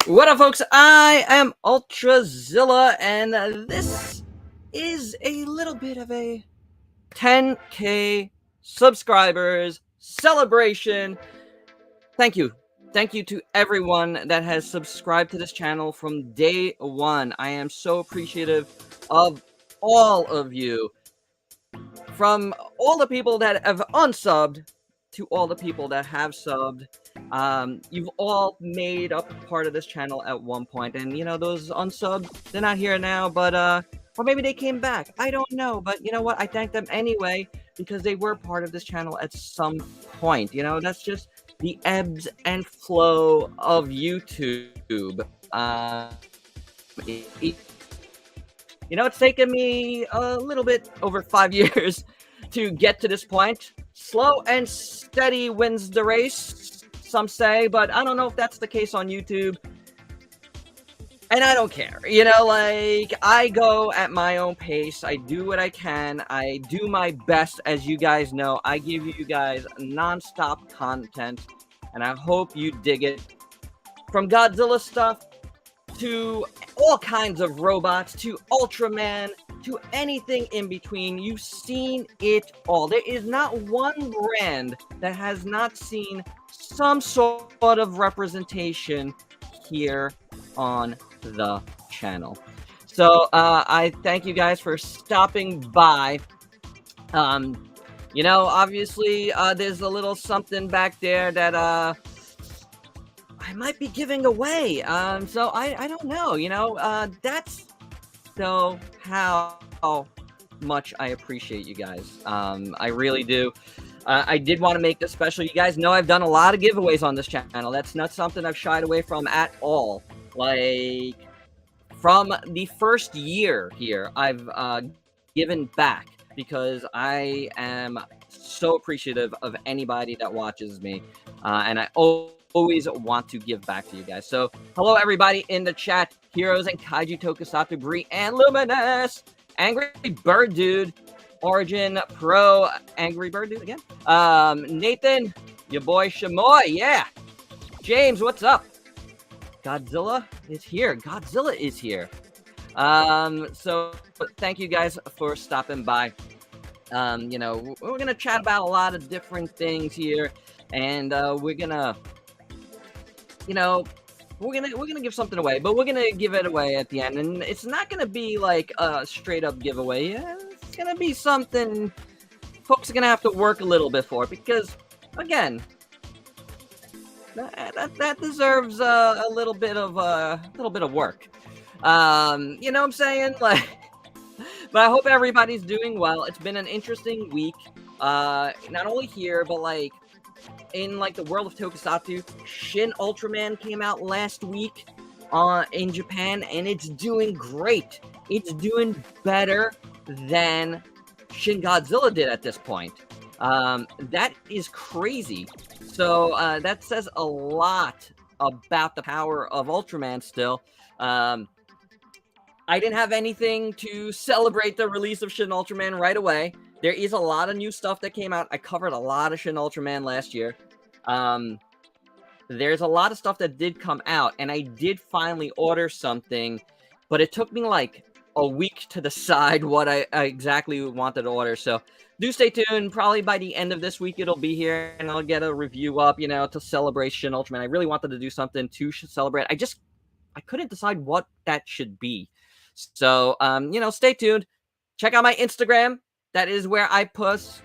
What up, folks? I am Ultrazilla, and this is a little bit of a 10K subscribers celebration. Thank you. Thank you to everyone that has subscribed to this channel from day one. I am so appreciative of all of you. From all the people that have unsubbed to all the people that have subbed. You've all made up part of this channel at one point, and you know, those unsubbed, they're not here now, but or maybe they came back. I don't know, but you know what? I thank them anyway because they were part of this channel at some point. You know, that's just the ebbs and flow of YouTube. You know, it's taken me a little bit over 5 years to get to this point. Slow and steady wins the race, some say, but I don't know if that's the case on YouTube. And I don't care. You know, like, I go at my own pace. I do what I can. I do my best, as you guys know. I give you guys non-stop content, and I hope you dig it. From Godzilla stuff to all kinds of robots to Ultraman to anything in between, you've seen it all. There is not one brand that has not seen some sort of representation here on the channel. So I thank you guys for stopping by. You know, obviously there's a little something back there that I might be giving away. So I don't know, you know, that's so how much I appreciate you guys. I really do. I did want to make this special. You guys know I've done a lot of giveaways on this channel. That's not something I've shied away from at all. Like, from the first year here, I've given back because I am so appreciative of anybody that watches me. And I always want to give back to you guys. So, hello everybody in the chat. Heroes and Kaiju Tokusatsu, Bree and Luminous, Angry Bird Dude, Origin Pro, Angry Bird Dude again. Nathan, your boy Shma, yeah. James, what's up? Godzilla is here. Godzilla is here. So thank you guys for stopping by. You know, we're gonna chat about a lot of different things here, and we're gonna, you know, we're gonna give something away, but we're gonna give it away at the end, and it's not gonna be like a straight up giveaway. It's gonna be something folks are gonna have to work a little bit for, because again, that deserves a little bit of work. You know what I'm saying? Like, but I hope everybody's doing well. It's been an interesting week, not only here, but like in like the world of Tokusatsu. Shin Ultraman came out last week in Japan, and it's doing great. It's doing better than Shin Godzilla did at this point. That is crazy. So that says a lot about the power of Ultraman still. I didn't have anything to celebrate the release of Shin Ultraman right away. There is a lot of new stuff that came out. I covered a lot of Shin Ultraman last year. There's a lot of stuff that did come out, and I did finally order something, but it took me like a week to decide what I exactly wanted to order. So do stay tuned. Probably by the end of this week, it'll be here, and I'll get a review up, you know, to celebrate Shin Ultraman. I really wanted to do something to celebrate. I couldn't decide what that should be. So, you know, stay tuned. Check out my Instagram. That is where I post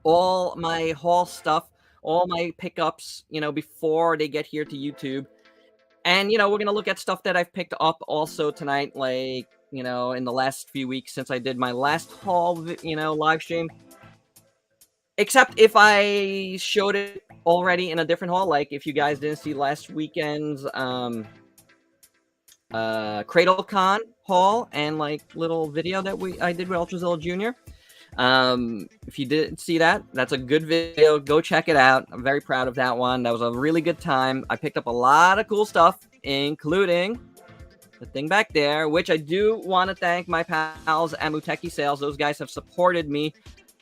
all my haul stuff, all my pickups, before they get here to YouTube. And, we're gonna look at stuff that I've picked up also tonight, like, in the last few weeks since I did my last haul, live stream. Except if I showed it already in a different haul, like if you guys didn't see last weekend's CradleCon haul and like little video that I did with Ultrazilla Jr. If you didn't see that, that's a good video. Go check it out. I'm very proud of that one. That was a really good time. I picked up a lot of cool stuff, including the thing back there, which I do want to thank my pals at Muteki Sales. Those guys have supported me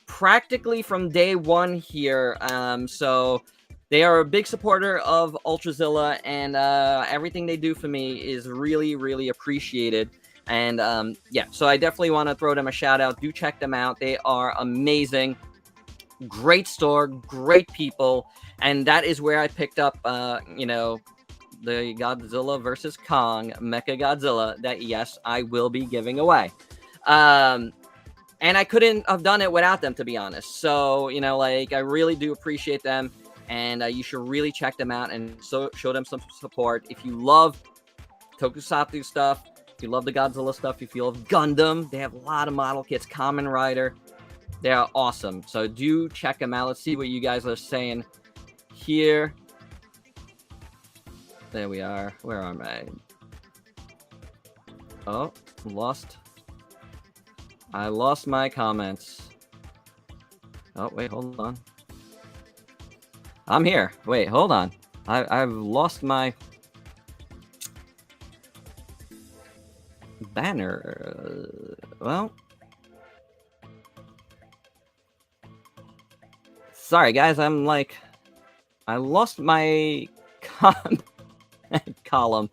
practically from day one here. So they are a big supporter of Ultrazilla, and everything they do for me is really, really appreciated. And yeah, so I definitely want to throw them a shout out. Do check them out. They are amazing. Great store, great people. And that is where I picked up, the Godzilla versus Kong Mechagodzilla that, yes, I will be giving away. And I couldn't have done it without them, to be honest. So, I really do appreciate them. And you should really check them out and show them some support. If you love Tokusatsu stuff, if you love the Godzilla stuff, if you love Gundam, they have a lot of model kits. Kamen Rider, they are awesome. So do check them out. Let's see what you guys are saying here. There we are. Where am I? Oh, I lost my comments. Oh, wait, hold on. I'm here. Wait, hold on. I've lost my banner. Well, sorry guys, I lost my column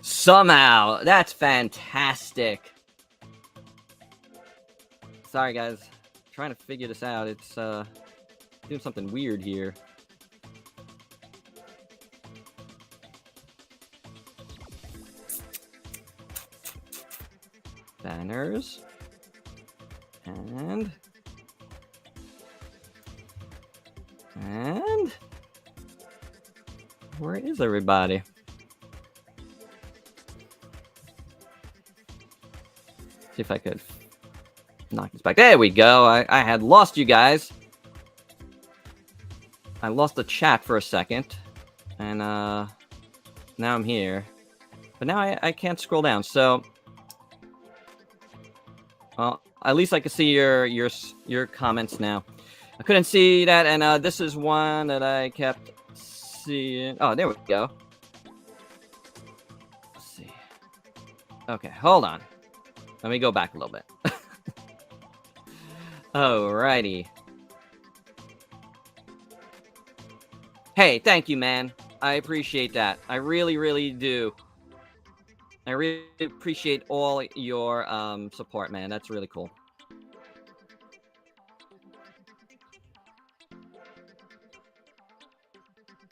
somehow. That's fantastic. Sorry guys, trying to figure this out. It's doing something weird here. Banners. And where is everybody? See if I could knock this back. There we go. I had lost you guys. I lost the chat for a second. And now I'm here. But now I can't scroll down. So, well, at least I can see your comments now. I couldn't see that, and this is one that I kept seeing. Oh, there we go. Let's see. Okay, hold on. Let me go back a little bit. Alrighty. Hey, thank you, man. I appreciate that. I really, really do. I really appreciate all your support, man. That's really cool.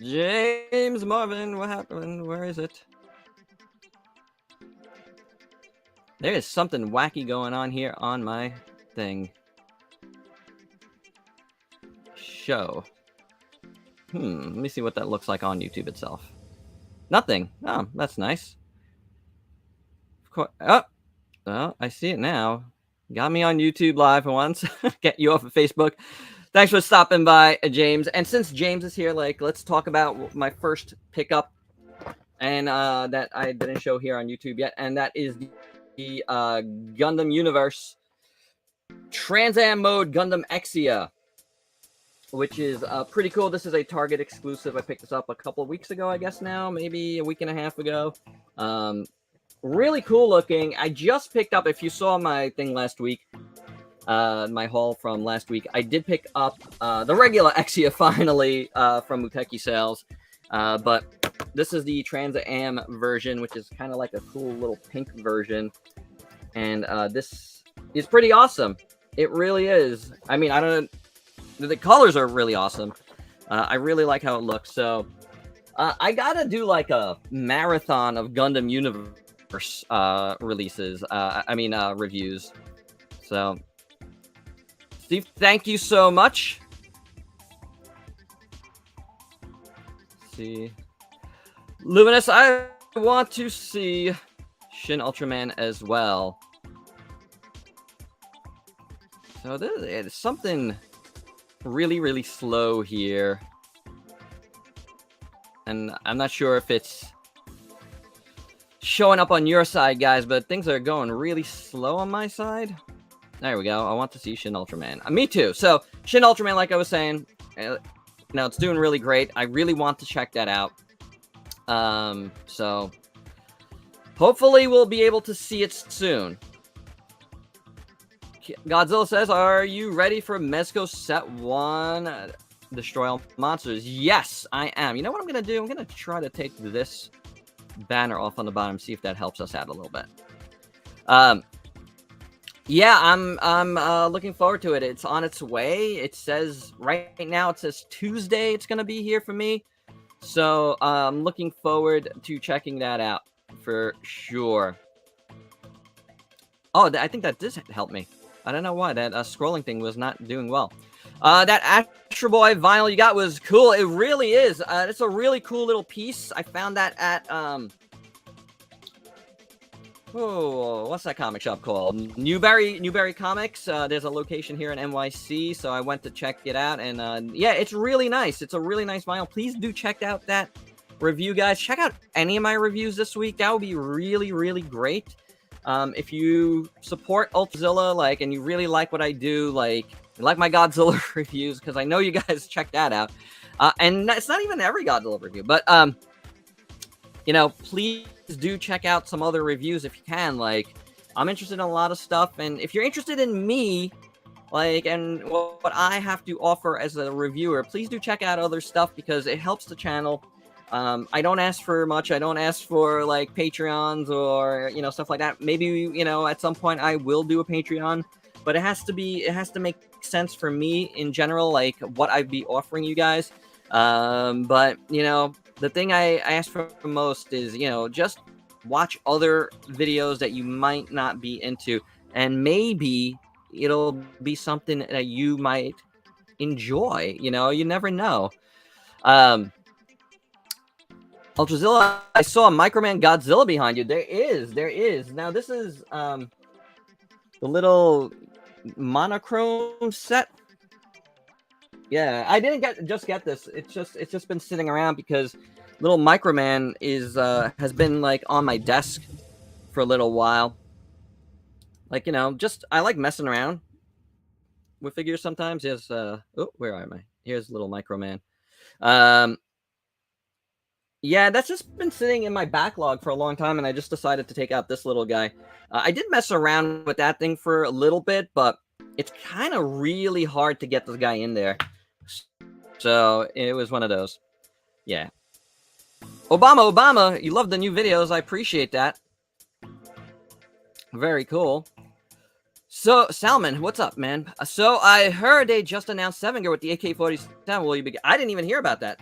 James Marvin, what happened? Where is it? There is something wacky going on here on my show. Let me see what that looks like on YouTube itself. Nothing. Oh, that's nice. Of course. Oh, I see it now. Got me on YouTube Live for once. Get you off of Facebook. Thanks for stopping by, James. And since James is here, let's talk about my first pickup, and that I didn't show here on YouTube yet, and that is the Gundam Universe Trans Am Mode Gundam Exia, which is pretty cool. This is a Target exclusive. I picked this up a couple of weeks ago, I guess now, maybe a week and a half ago. Really cool looking. I just picked up, if you saw my thing last week, my haul from last week, I did pick up the regular Exia finally from Muteki Sales, but this is the Trans Am version, which is kind of like a cool little pink version, and this is pretty awesome. It really is. I mean, the colors are really awesome. I really like how it looks. So I gotta do like a marathon of Gundam Universe releases. Reviews. So Steve, thank you so much. see. Luminous, I want to see Shin Ultraman as well. So there's something really, really slow here. And I'm not sure if it's showing up on your side, guys, but things are going really slow on my side. There we go. I want to see Shin Ultraman. Me too. So, Shin Ultraman, like I was saying, it's doing really great. I really want to check that out. So, hopefully we'll be able to see it soon. Godzilla says, are you ready for Mezco Set 1? Destroy all monsters. Yes, I am. You know what I'm going to do? I'm going to try to take this banner off on the bottom, see if that helps us out a little bit. Yeah, I'm looking forward to it. It's on its way. It says right now, it says Tuesday it's going to be here for me. So I'm looking forward to checking that out for sure. Oh, I think that does help me. I don't know why that scrolling thing was not doing well. That Astro Boy vinyl you got was cool. It really is. It's a really cool little piece. I found that at what's that comic shop called? Newberry Comics. There's a location here in NYC, so I went to check it out, and yeah, it's really nice. It's a really nice vinyl. Please do check out that review, guys. Check out any of my reviews this week. That would be really, really great. If you support Ultrazilla, and you really like what I do, like my Godzilla reviews, because I know you guys check that out. And it's not even every Godzilla review, but please do check out some other reviews if you can. I'm interested in a lot of stuff, and if you're interested in me, and what I have to offer as a reviewer, please do check out other stuff because it helps the channel. I don't ask for much. I don't ask for Patreons or stuff like that. Maybe at some point I will do a Patreon, but it has to make sense for me in general, what I'd be offering you guys. But the thing I ask for most is just watch other videos that you might not be into, and maybe it'll be something that you might enjoy. You never know. Ultrazilla, I saw a Microman Godzilla behind you. There is. Now this is the little monochrome set. Yeah, I didn't just get this. It's just been sitting around because little Microman has been on my desk for a little while. I like messing around with figures sometimes. Here's where am I? Here's little Microman. Yeah, that's just been sitting in my backlog for a long time, and I just decided to take out this little guy. I did mess around with that thing for a little bit, but it's kind of really hard to get this guy in there. So it was one of those. Yeah. Obama, you love the new videos. I appreciate that. Very cool. So, Salmon, what's up, man? So, I heard they just announced Sevenger with the AK-47. Will you be... I didn't even hear about that.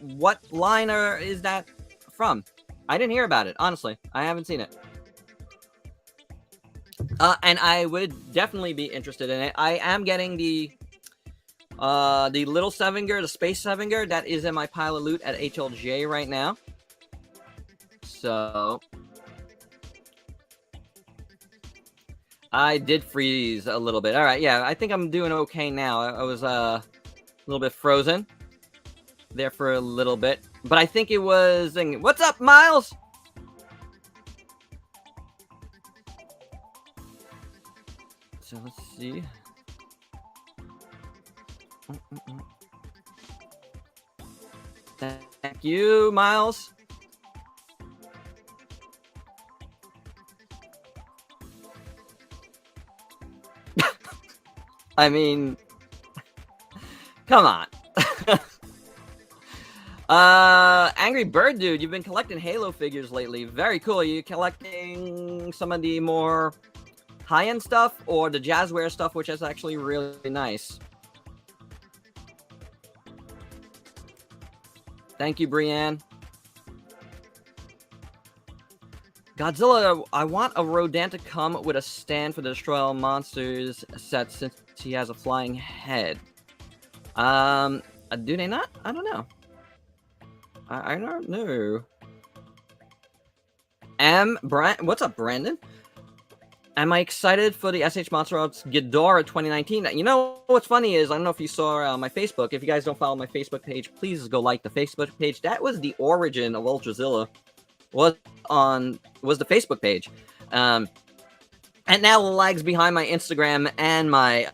What line is that from? I didn't hear about it, honestly. I haven't seen it. And I would definitely be interested in it. I am getting the little Sevenger, the Space Sevenger, that is in my pile of loot at HLJ right now. So... I did freeze a little bit. All right, yeah, I think I'm doing okay now. I was a little bit frozen there for a little bit, but I think it was... What's up, Miles? So let's see. Thank you, Miles. I mean, come on. Angry Bird Dude, you've been collecting Halo figures lately. Very cool. Are you collecting some of the more high-end stuff or the Jazzware stuff, which is actually really nice? Thank you, Brienne. Godzilla, I want a Rodan to come with a stand for the Destroy All Monsters set since he has a flying head. Do they not? I don't know. I don't know. What's up, Brandon? Am I excited for the SH MONSTERARTS Ghidorah 2019? You know what's funny is, I don't know if you saw my Facebook. If you guys don't follow my Facebook page, please go like the Facebook page. That was the origin of Ultrazilla. Was the Facebook page. And now it lags behind my Instagram and my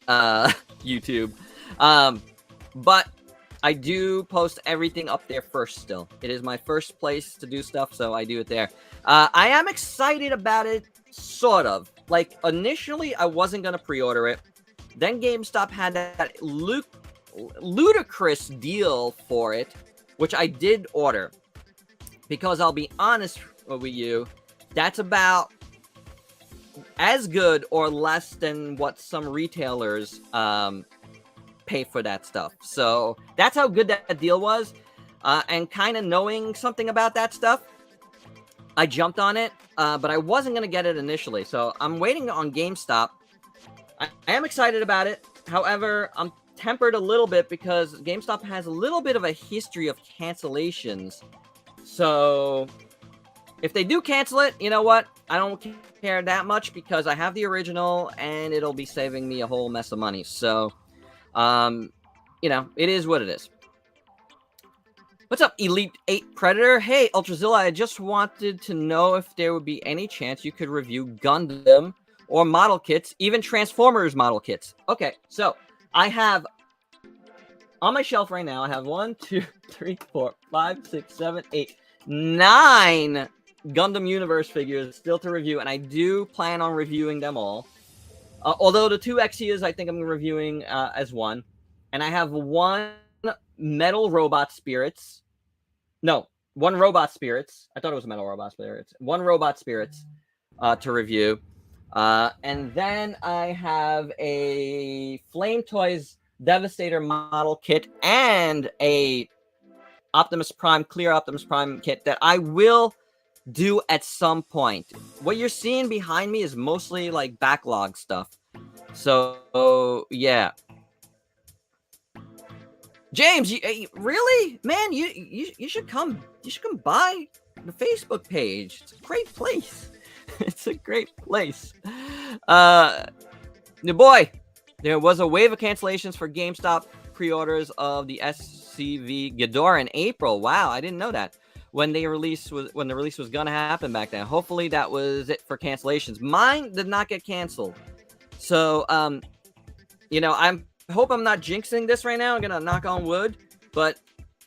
YouTube. But I do post everything up there first still. It is my first place to do stuff, so I do it there. I am excited about it, sort of. Like, initially, I wasn't going to pre-order it. Then GameStop had that ludicrous deal for it, which I did order. Because I'll be honest with you, that's about as good or less than what some retailers pay for that stuff. So that's how good that deal was. And kind of knowing something about that stuff, I jumped on it, but I wasn't going to get it initially. So I'm waiting on GameStop. I am excited about it. However, I'm tempered a little bit because GameStop has a little bit of a history of cancellations. So if they do cancel it, you know what? I don't care that much because I have the original and it'll be saving me a whole mess of money. So, you know, it is what it is. What's up, Elite 8 Predator? Hey, Ultrazilla, I just wanted to know if there would be any chance you could review Gundam or model kits, even Transformers model kits. Okay, so I have on my shelf right now, I have 1, 2, 3, 4, 5, 6, 7, 8, 9 Gundam Universe figures still to review, and I do plan on reviewing them all. Although the 2 Exias, I think I'm reviewing as one. And I have 1 Metal Robot Spirits. No, 1 Robot Spirits. I thought it was Metal Robot Spirits. 1 Robot Spirits to review. And then I have a Flame Toys Devastator model kit and a Optimus Prime, clear Optimus Prime kit that I will do at some point. What you're seeing behind me is mostly like backlog stuff. So, yeah. James, you really? Man, you should come. You should come by the Facebook page. It's a great place. It's a great place. Boy, there was a wave of cancellations for GameStop pre-orders of the SCV Ghidorah in April. Wow, I didn't know that. When the release was gonna happen back then. Hopefully that was it for cancellations. Mine did not get canceled. So, you know, I hope I'm not jinxing this right now. I'm gonna knock on wood, but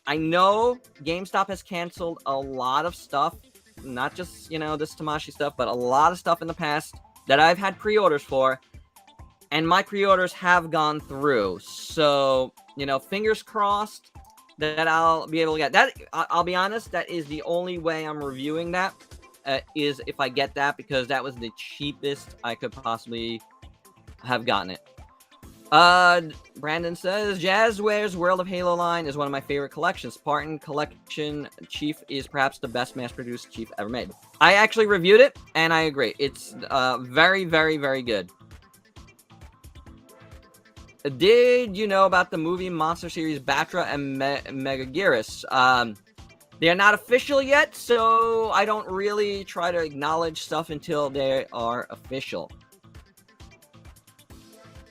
I know GameStop has canceled a lot of stuff, not just, you know, this Tamashii stuff, but a lot of stuff in the past that I've had pre-orders for, and my pre-orders have gone through. So, you know, fingers crossed that I'll be able to get that. I'll be honest, that is the only way I'm reviewing that, is if I get that, because that was the cheapest I could possibly have gotten it. Brandon says, Jazzware's World of Halo line is one of my favorite collections. Spartan Collection Chief is perhaps the best mass-produced Chief ever made. I actually reviewed it, and I agree. It's very, very, very good. Did you know about the movie Monster Series Batra and Megaguirus? They are not official yet, so I don't really try to acknowledge stuff until they are official.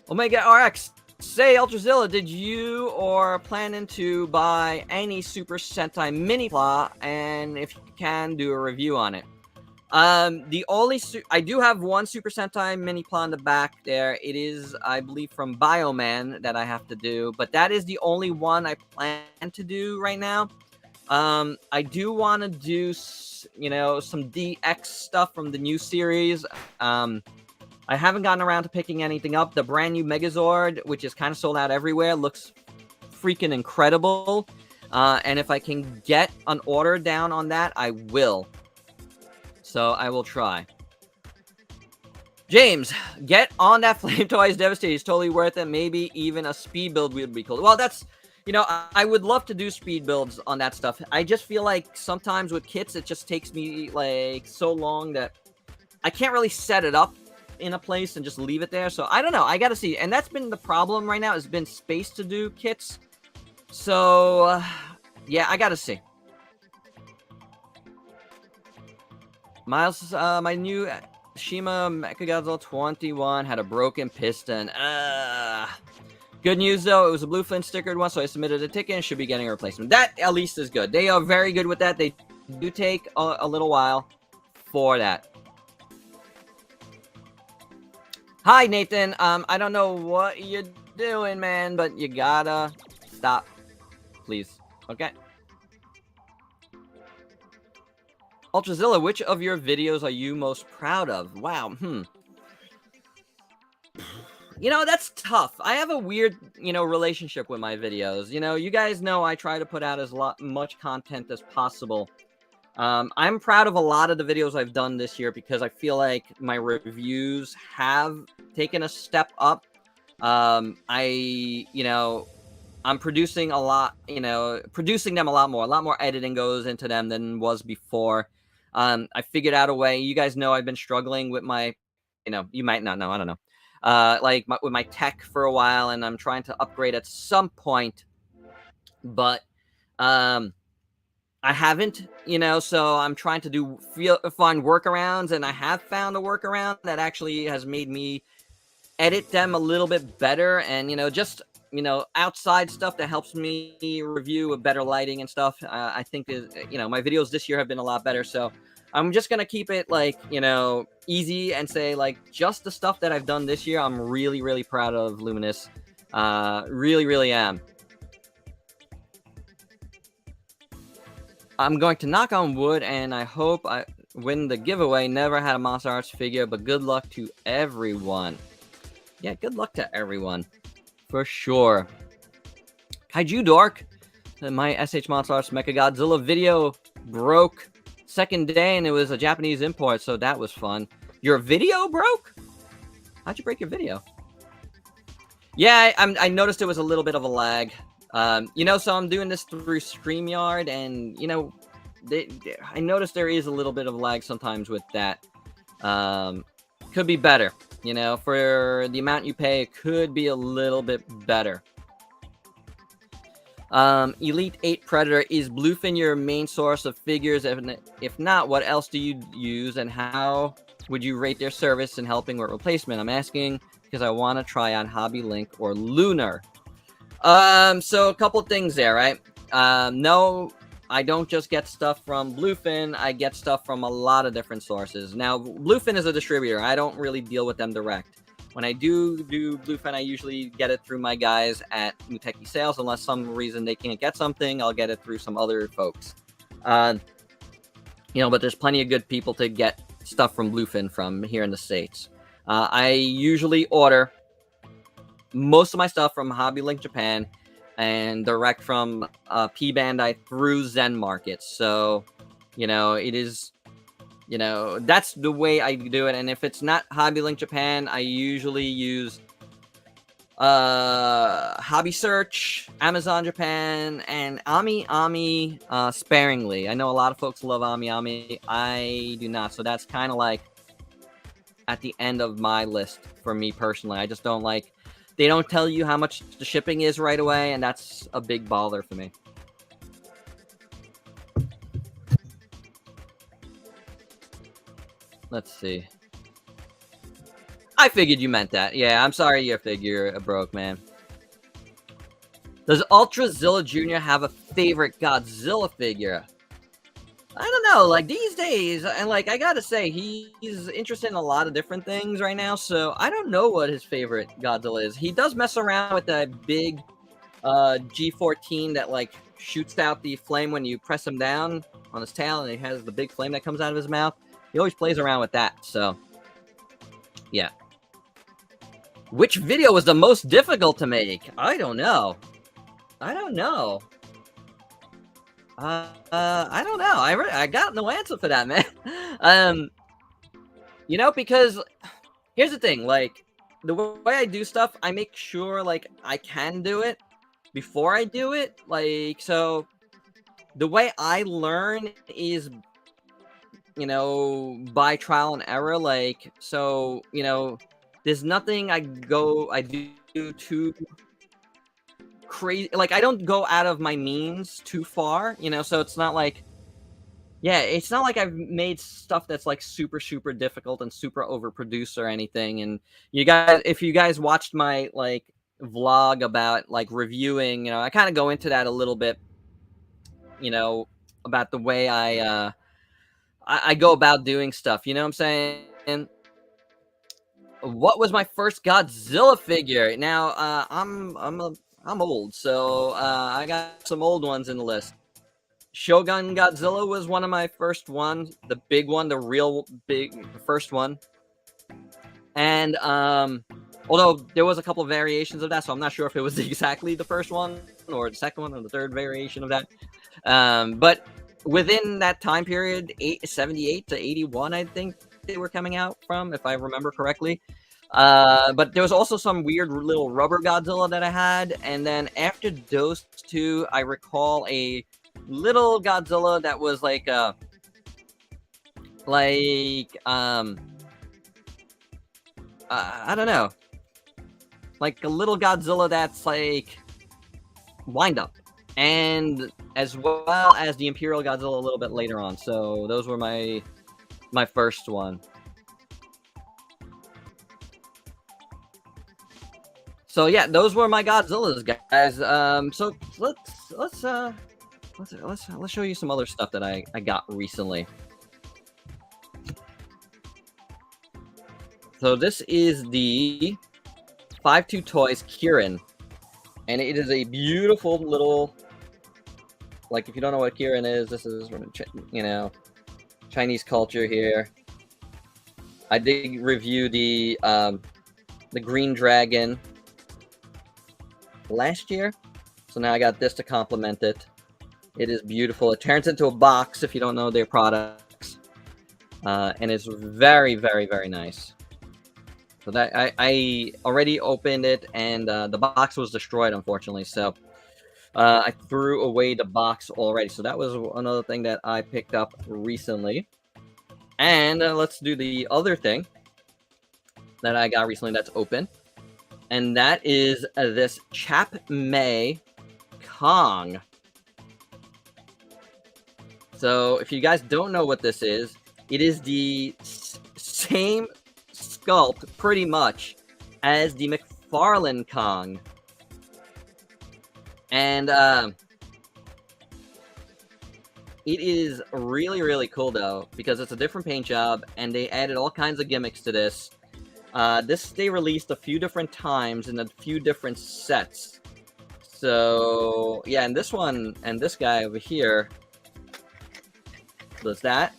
Omega RX, say Ultrazilla, did you or planning to buy any Super Sentai mini plot, and if you can, do a review on it? The only I do have 1 Super Sentai mini plot in the back there. It is, I believe, from Bioman that I have to do, but that is the only one I plan to do right now. I do want to do, you know, some DX stuff from the new series. I haven't gotten around to picking anything up. The brand new Megazord, which is kind of sold out everywhere, looks freaking incredible. And if I can get an order down on that, I will. So I will try. James, get on that Flame Toys Devastator. It's totally worth it. Maybe even a speed build would be cool. Well, that's, you know, I would love to do speed builds on that stuff. I just feel like sometimes with kits, it just takes me like so long that I can't really set it up in a place and just leave it there. So I don't know. I got to see. And that's been the problem right now. It's been space to do kits. So yeah, I got to see. Miles, my new Shma Mechagodzilla 21 had a broken piston. Good news though, it was a bluefin stickered one, so I submitted a ticket and should be getting a replacement. That at least is good. They are very good with that. They do take a little while for that. Hi, Nathan. I don't know what you're doing, man, but you gotta stop, please. Okay. Ultrazilla, which of your videos are you most proud of? Wow. You know, that's tough. I have a weird, relationship with my videos. You guys know I try to put out as much content as possible. I'm proud of a lot of the videos I've done this year because I feel like my reviews have taken a step up. I'm producing a lot, producing them a lot more editing goes into them than was before. I figured out a way. You guys know I've been struggling with my, you might not know, I don't know. With my tech for a while, and I'm trying to upgrade at some point, but I haven't, so I'm trying to find workarounds, and I have found a workaround that actually has made me edit them a little bit better, and just outside stuff that helps me review with better lighting and stuff. I think is my videos this year have been a lot better, so I'm just gonna keep it easy and say just the stuff that I've done this year. I'm really proud of Luminous. Really am. I'm going to knock on wood, and I hope I win the giveaway. Never had a Monster Arts figure, but good luck to everyone. Yeah, good luck to everyone. For sure. Kaiju Dork. My SH Monster Arts Mechagodzilla video broke second day, and it was a Japanese import, so that was fun. Your video broke? How'd you break your video? Yeah, I noticed it was a little bit of a lag. So I'm doing this through StreamYard, and, I noticed there is a little bit of lag sometimes with that. Could be better. For the amount you pay, it could be a little bit better. Elite 8 Predator, is Bluefin your main source of figures? If not, what else do you use, and how would you rate their service in helping with replacement? I'm asking because I want to try on Hobby Link or Lunar. So a couple things there, right? No, I don't just get stuff from Bluefin. I get stuff from a lot of different sources. Now, Bluefin is a distributor. I don't really deal with them direct. When I do Bluefin, I usually get it through my guys at Muteki Sales. Unless some reason they can't get something, I'll get it through some other folks. But there's plenty of good people to get stuff from Bluefin from here in the States. I usually order most of my stuff from Hobby Link Japan and direct from P Bandai through Zen Market. So, it is, that's the way I do it. And if it's not Hobby Link Japan, I usually use Hobby Search, Amazon Japan, and Ami sparingly. I know a lot of folks love Ami. I do not. So that's kind of at the end of my list for me personally. I just don't like. They don't tell you how much the shipping is right away, and that's a big bother for me. Let's see. I figured you meant that. Yeah, I'm sorry your figure broke, man. Does Ultrazilla Jr. have a favorite Godzilla figure? I don't know, these days, and I gotta say, he's interested in a lot of different things right now, so I don't know what his favorite Godzilla is. He does mess around with that big G14 that shoots out the flame when you press him down on his tail, and he has the big flame that comes out of his mouth. He always plays around with that, so yeah. Which video was the most difficult to make? I don't know. I don't know. I got no answer for that, man. Because here's the thing, the way I do stuff, I make sure I can do it before I do it. So the way I learn is by trial and error. So there's nothing I do too crazy. I don't go out of my means too far, so it's not Yeah, it's not like I've made stuff that's like super, super difficult and super overproduced or anything. And you guys, if you guys watched my like vlog about like reviewing, I kind of go into that a little bit, you know, about the way I go about doing stuff. You know what I'm saying? What was my first Godzilla figure? Now, I'm old, so I got some old ones in the list. Shogun Godzilla was one of my first ones, the big one, the real big first one. And although there was a couple of variations of that, so I'm not sure if it was exactly the first one or the second one or the third variation of that. But within that time period, 78 to 81, I think they were coming out from, if I remember correctly. But there was also some weird little rubber Godzilla that I had, and then after those two, I recall a little Godzilla that was like I don't know, like a little Godzilla that's like wind up, and as well as the Imperial Godzilla a little bit later on. So those were my first one. So yeah, those were my Godzillas, guys. So let's show you some other stuff that I got recently. So this is the 5-2 Toys Kirin, and it is a beautiful little, like, if you don't know what Kirin is, this is from, Chinese culture here. I did review the Green Dragon last year, so now I got this to complement it. It is beautiful. It turns into a box if you don't know their products, and it's very, very, very nice. So that I already opened it, and the box was destroyed, unfortunately. So I threw away the box already. So that was another thing that I picked up recently. And let's do the other thing that I got recently that's open. And that is this Chap May Kong. So if you guys don't know what this is, it is the same sculpt, pretty much, as the McFarlane Kong. And it is really, really cool, though, because it's a different paint job, and they added all kinds of gimmicks to this. This they released a few different times in a few different sets. So, yeah, and this one, and this guy over here does that.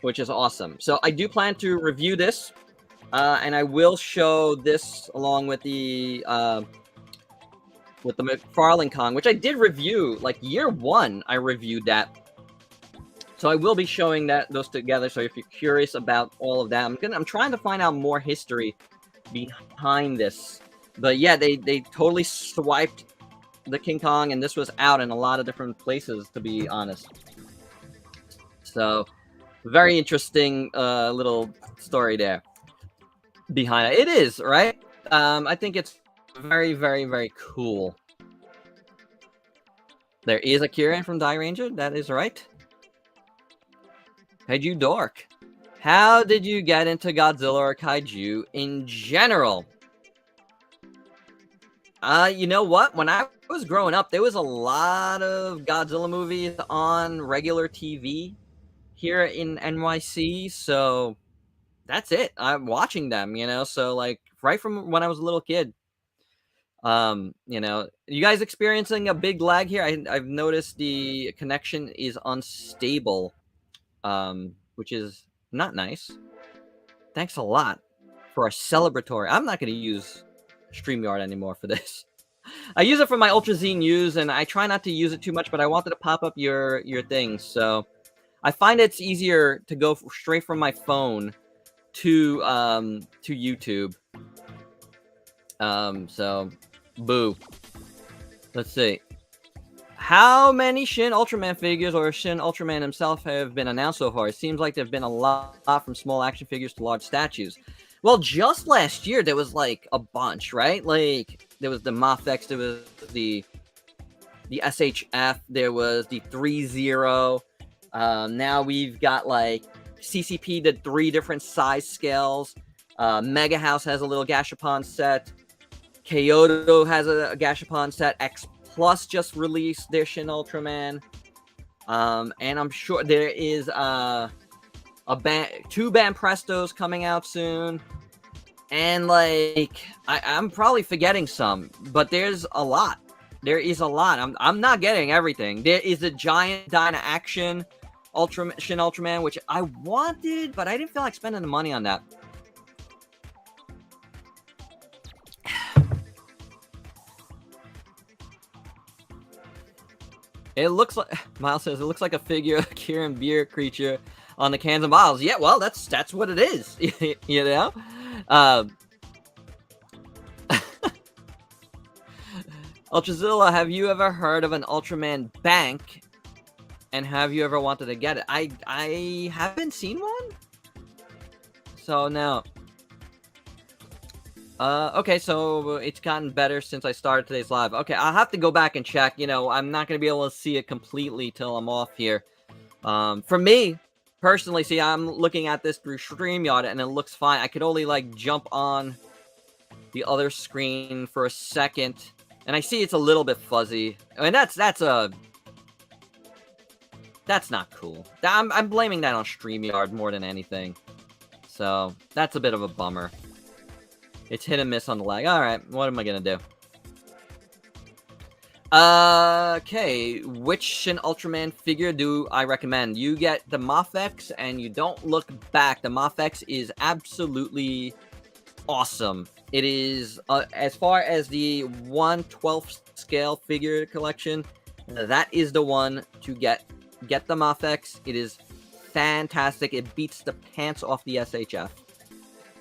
Which is awesome. So I do plan to review this, and I will show this along with the McFarlane Kong, which I did review, like, year one, I reviewed that. So I will be showing those together. So if you're curious about all of that, I'm trying to find out more history behind this. But yeah, they totally swiped the King Kong, and this was out in a lot of different places, to be honest. So very interesting little story there behind it. It is, right? I think it's very, very, very cool. There is a Kirin from Die Ranger. That is right. Kaiju Dork. How did you get into Godzilla or Kaiju in general? You know what? When I was growing up, there was a lot of Godzilla movies on regular TV here in NYC, so that's it. I'm watching them, so like right from when I was a little kid. You guys experiencing a big lag here? I've noticed the connection is unstable, which is not nice. Thanks a lot for a celebratory. I'm not going to use StreamYard anymore for this. I use it for my Ultrazilla news, and I try not to use it too much, but I wanted to pop up your things, so I find it's easier to go straight from my phone to YouTube. So boo. Let's see. How many Shin Ultraman figures or Shin Ultraman himself have been announced so far? It seems like there have been a lot from small action figures to large statues. Well, just last year there was like a bunch, right? Like there was the Mafex, there was the the SHF. There was the 3-0. Now we've got like CCP did 3 different size scales. Mega House has a little Gashapon set. Kyoto has a Gashapon set. X Plus just released their Shin Ultraman. And I'm sure there is 2 Band Prestos coming out soon. And like I'm probably forgetting some, but there's a lot. There is a lot. I'm not getting everything. There is a giant Dyna Action Shin Ultraman, which I wanted, but I didn't feel like spending the money on that. It looks like Miles says it looks like a figure of Kieran Beer creature on the cans and bottles. Yeah, well, that's what it is. You know. Ultrazilla, have you ever heard of an Ultraman bank? And have you ever wanted to get it? I haven't seen one. So no. Okay, so it's gotten better since I started today's live. Okay, I'll have to go back and check. You know, I'm not going to be able to see it completely till I'm off here. For me, personally, see, I'm looking at this through StreamYard, and it looks fine. I could only, like, jump on the other screen for a second, and I see it's a little bit fuzzy. I mean, that's not cool. I'm blaming that on StreamYard more than anything. So, that's a bit of a bummer. It's hit and miss on the lag. Alright, what am I gonna do? Okay, which Shin Ultraman figure do I recommend? You get the Mafex, and you don't look back. The Mafex is absolutely awesome. It is, as far as the 1/12 scale figure collection, that is the one to get. Get the Mafex. It is fantastic. It beats the pants off the SHF.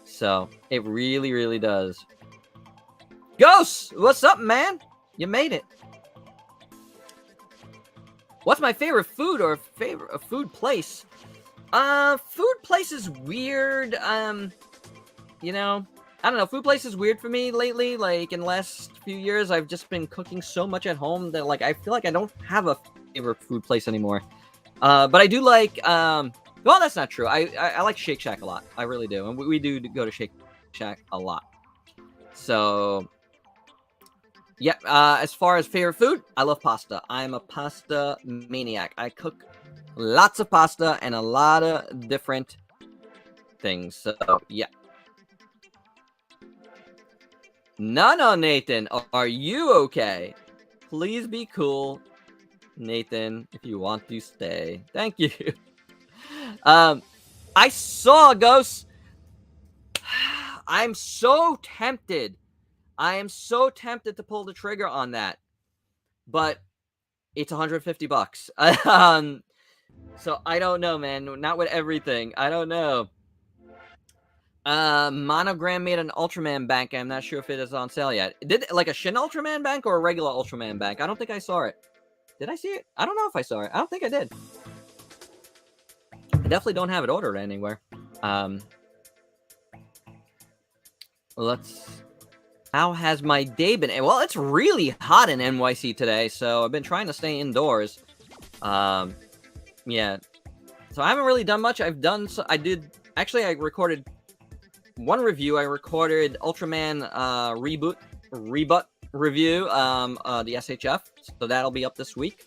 So, it really, really does. Ghost! What's up, man? You made it. What's my favorite food or favorite food place? Food place is weird. You know, I don't know. Food place is weird for me lately. Like, in the last few years, I've just been cooking so much at home that, like, I feel like I don't have a favorite food place anymore. But I do like, well, that's not true. I like Shake Shack a lot. I really do. And we do go to Shake Shack a lot. So, yeah, as far as favorite food, I love pasta. I'm a pasta maniac. I cook lots of pasta and a lot of different things. So, yeah. No, Nathan. Are you okay? Please be cool, Nathan, if you want to stay. Thank you. I saw a ghost. I'm so tempted. I am so tempted to pull the trigger on that. But it's $150. So I don't know, man. Not with everything. I don't know. Monogram made an Ultraman bank. I'm not sure if it is on sale yet. Did like a Shin Ultraman bank or a regular Ultraman bank? I don't think I saw it. Did I see it? I don't know if I saw it. I don't think I did. I definitely don't have it ordered anywhere. How has my day been? Well, it's really hot in NYC today, so I've been trying to stay indoors. Yeah. So I haven't really done much. I recorded one review. I recorded Ultraman Reboot review, the SHF, so that'll be up this week.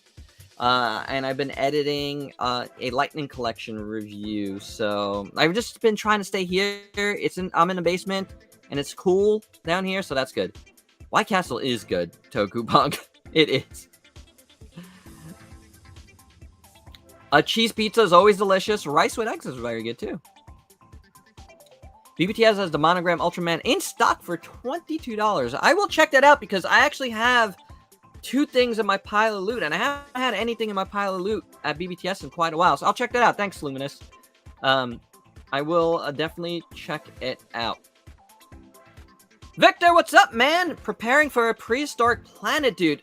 And I've been editing a Lightning Collection review, so I've just been trying to stay here. I'm in the basement, and it's cool down here, so that's good. White Castle is good, Tokupunk. It is. A cheese pizza is always delicious. Rice with eggs is very good, too. BBTS has the Monogram Ultraman in stock for $22. I will check that out because I actually have 2 things in my pile of loot, and I haven't had anything in my pile of loot at BBTS in quite a while, so I'll check that out. Thanks, Luminous. I will definitely check it out. Victor, what's up, man? Preparing for a prehistoric planet, dude.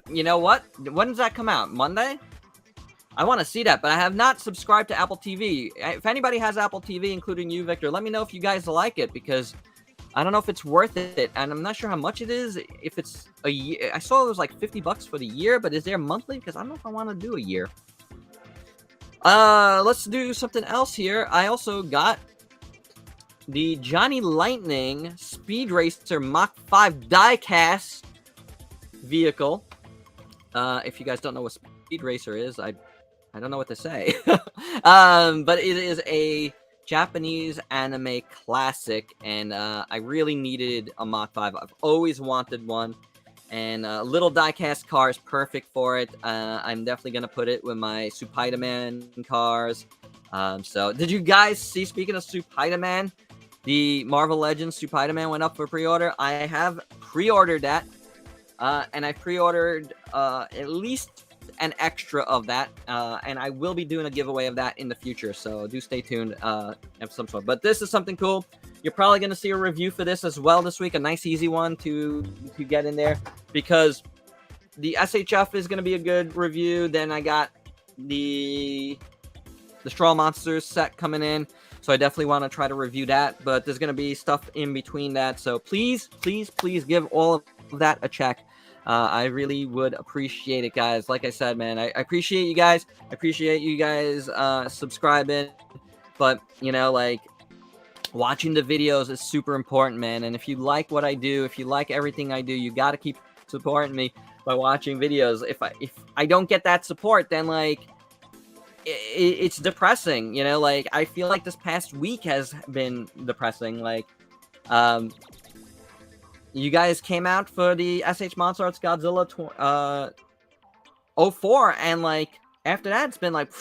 You know what? When does that come out? Monday? I want to see that, but I have not subscribed to Apple TV. If anybody has Apple TV, including you, Victor, let me know if you guys like it, because I don't know if it's worth it, and I'm not sure how much it is. If it's a year, I saw it was like $50 for the year, but is there monthly? Because I don't know if I want to do a year. Let's do something else here. I also got the Johnny Lightning Speed Racer Mach 5 diecast vehicle. If you guys don't know what Speed Racer is, I don't know what to say. But it is a Japanese anime classic, and I really needed a Mach 5. I've always wanted one, and little diecast car is perfect for it. I'm definitely gonna put it with my Spider-Man cars. So did you guys see, speaking of Spider-Man, the Marvel Legends Spider-Man went up for pre-order? I have pre-ordered that, and I pre-ordered at least an extra of that, and I will be doing a giveaway of that in the future, so do stay tuned of some sort. But this is something cool. You're probably going to see a review for this as well this week, a nice easy one to get in there, because the SHF is going to be a good review. Then I got the Straw Monsters set coming in, so I definitely want to try to review that, but there's going to be stuff in between that, so please give all of that a check. I really would appreciate it, guys. Like I said, man, I appreciate you guys. I appreciate you guys subscribing. But, you know, like, watching the videos is super important, man. And if you like what I do, if you like everything I do, you got to keep supporting me by watching videos. If I don't get that support, then, like, it's depressing, you know? Like, I feel like this past week has been depressing. Like, you guys came out for the SH MONSTERARTS Godzilla 04, and like after that, it's been like,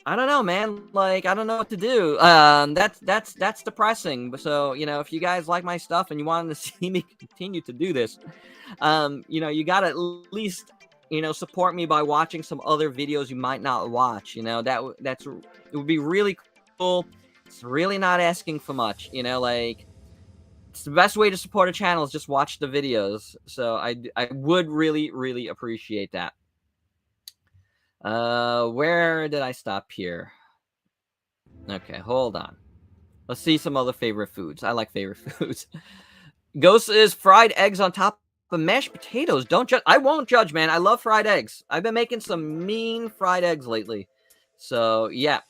I don't know, man. Like, I don't know what to do. That's depressing. So, you know, if you guys like my stuff and you want to see me continue to do this, you know, you gotta at least, you know, support me by watching some other videos you might not watch. You know, it would be really cool. It's really not asking for much. You know, like, it's the best way to support a channel is just watch the videos. So I would really appreciate that. Where did I stop here? Okay, hold on. Let's see some other favorite foods. I like favorite foods. Ghost is fried eggs on top of mashed potatoes. Don't judge. I won't judge, man. I love fried eggs. I've been making some mean fried eggs lately. So, yeah.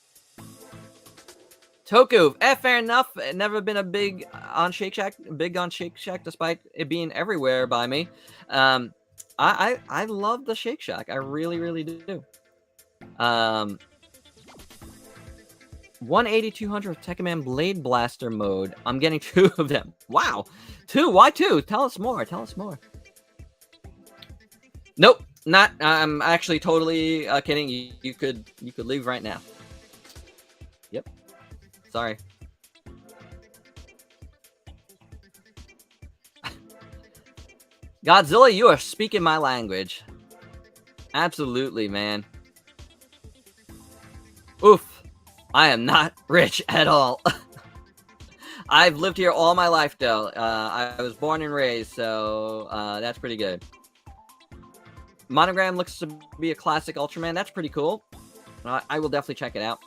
Toku, fair enough. Never been a big on Shake Shack, despite it being everywhere by me. I love the Shake Shack. I really do. 180, 200 Tekkaman Blade Blaster mode. I'm getting 2 of them. Wow, 2? Why 2? Tell us more. Nope, not. I'm actually totally kidding. You could leave right now. Yep. Sorry. Godzilla, you are speaking my language. Absolutely, man. Oof. I am not rich at all. I've lived here all my life, though. I was born and raised, so that's pretty good. Monogram looks to be a classic Ultraman. That's pretty cool. I will definitely check it out.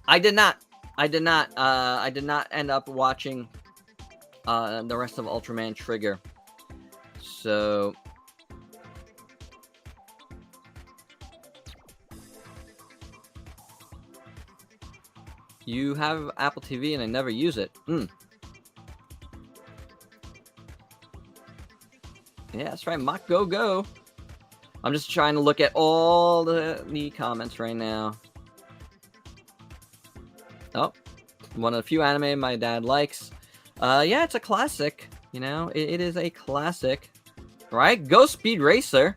I did not end up watching the rest of Ultraman Trigger. So you have Apple TV and I never use it. Yeah, that's right. Mach Go. I'm just trying to look at all the comments right now. Oh, one of the few anime my dad likes. Yeah, it's a classic. You know, it is a classic. Right? Go Speed Racer.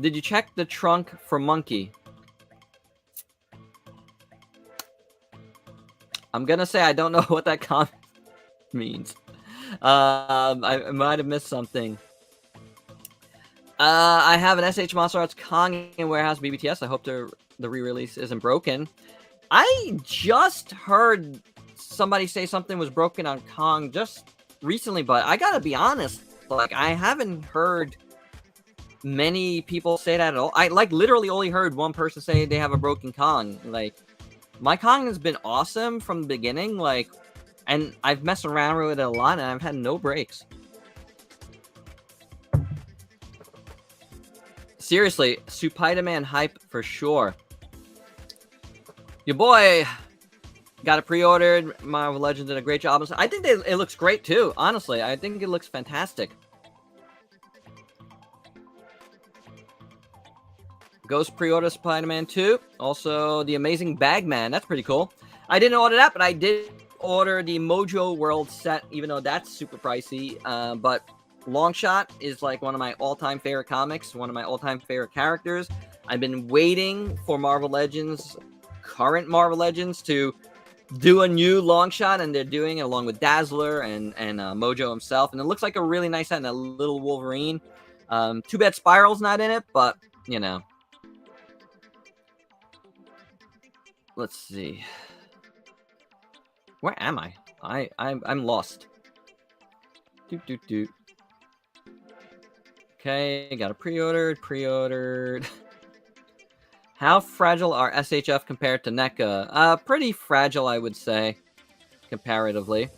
Did you check the trunk for Monkey? I'm gonna say I don't know what that comment means. I might have missed something. I have an SH MONSTERARTS Kong in Warehouse BBTS. I hope the re-release isn't broken. I just heard somebody say something was broken on Kong just recently, but I gotta be honest, like, I haven't heard many people say that at all. I, like, literally only heard one person say they have a broken Kong. Like, My Kong has been awesome from the beginning, like, and I've messed around with it a lot, and I've had no breaks. Seriously, Spider-Man hype for sure. Your boy got it pre-ordered. Marvel Legends did a great job. I think it looks great too, honestly. I think it looks fantastic. Ghost pre-order Spider-Man 2. Also, the Amazing Bagman. That's pretty cool. I didn't order that, but I did order the Mojo World set, even though that's super pricey. But Longshot is like one of my all-time favorite comics, one of my all-time favorite characters. I've been waiting for Marvel Legends, current Marvel Legends, to do a new Longshot, and they're doing it along with Dazzler and Mojo himself. And it looks like a really nice set, and a little Wolverine. Too bad Spiral's not in it, but, you know. Let's see. Where am I? I'm lost. Okay, got it pre-ordered. How fragile are SHF compared to NECA? Pretty fragile, I would say, comparatively.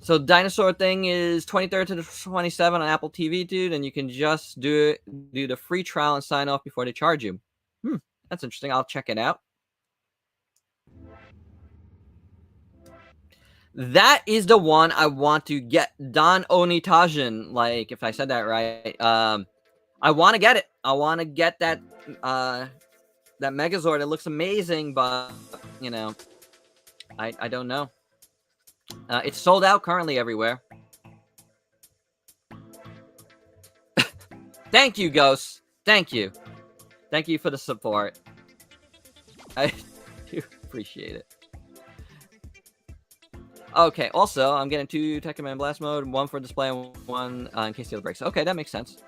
So Dinosaur Thing is 23rd to the 27th on Apple TV, dude, and you can just do the free trial and sign off before they charge you. That's interesting. I'll check it out. That is the one I want to get. Don Onitajan, like, if I said that right. I want to get it. I want to get that that Megazord. It looks amazing, but, you know, I don't know. It's sold out currently everywhere. Thank you, Ghost. Thank you. Thank you for the support. I do appreciate it. Okay, also, I'm getting 2 Tech Command Blast Mode, 1 for display and 1 in case the other breaks. Okay, that makes sense.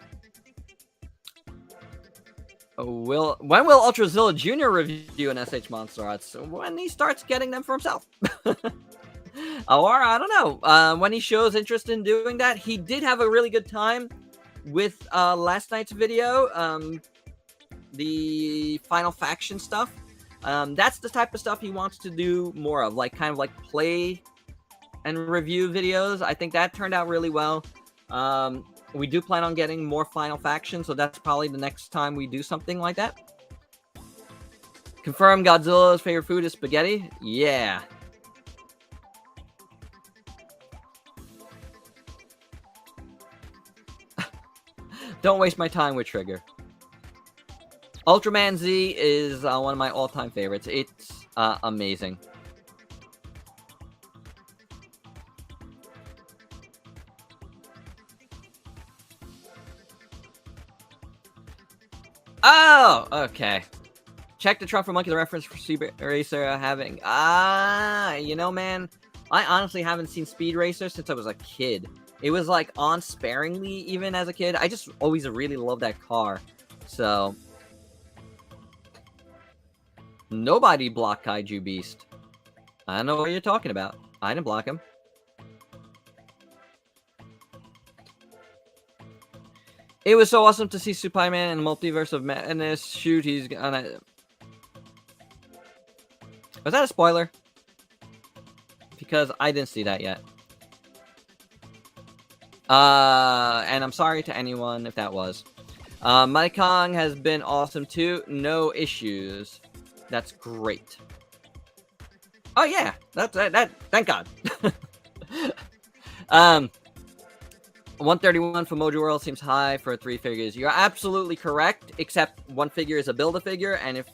When will Ultrazilla Jr. review an SH MONSTERARTS? When he starts getting them for himself. Or, I don't know, when he shows interest in doing that. He did have a really good time with last night's video, the Final Faction stuff. That's the type of stuff he wants to do more of, like, kind of like play and review videos. I think that turned out really well. We do plan on getting more Final Faction, so that's probably the next time we do something like that. Confirm Godzilla's favorite food is spaghetti? Yeah. Don't waste my time with Trigger. Ultraman Z is one of my all-time favorites. It's amazing. Oh, okay. Check the trunk for Monkey the reference for Speed Racer having... you know, man, I honestly haven't seen Speed Racer since I was a kid. It was, like, on sparingly even as a kid. I just always really loved that car. So... Nobody blocked Kaiju Beast. I don't know what you're talking about. I didn't block him. It was so awesome to see Superman in the Multiverse of Madness. Shoot, he's gonna... Was that a spoiler? Because I didn't see that yet. And I'm sorry to anyone if that was. My Kong has been awesome too. No issues. That's great. Oh yeah, that thank God. 131 for Mojo World seems high for 3 figures. You're absolutely correct, except one figure is a Build-A-Figure, and if,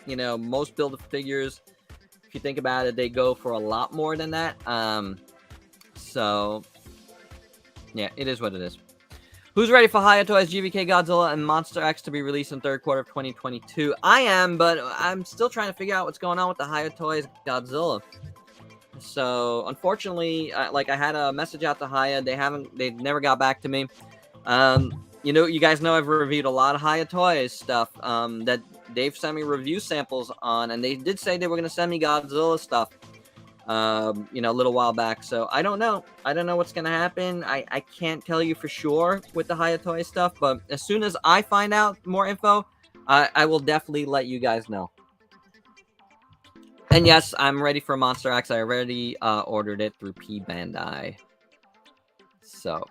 you know, most Build-A-Figures, if you think about it, they go for a lot more than that. So, yeah, it is what it is. Who's ready for Hayatoy's GVK Godzilla and Monster X to be released in 3rd quarter of 2022? I am, but I'm still trying to figure out what's going on with the Hayatoy's Godzilla. So, unfortunately, like, I had a message out to Haya. They never got back to me. You know, you guys know I've reviewed a lot of Hayatoy's stuff that they've sent me review samples on, and they did say they were going to send me Godzilla stuff, you know, a little while back. So, I don't know. I don't know what's going to happen. I can't tell you for sure with the Hayatoy stuff, but as soon as I find out more info, I will definitely let you guys know. And yes, I'm ready for Monster X. I already ordered it through P Bandai. So,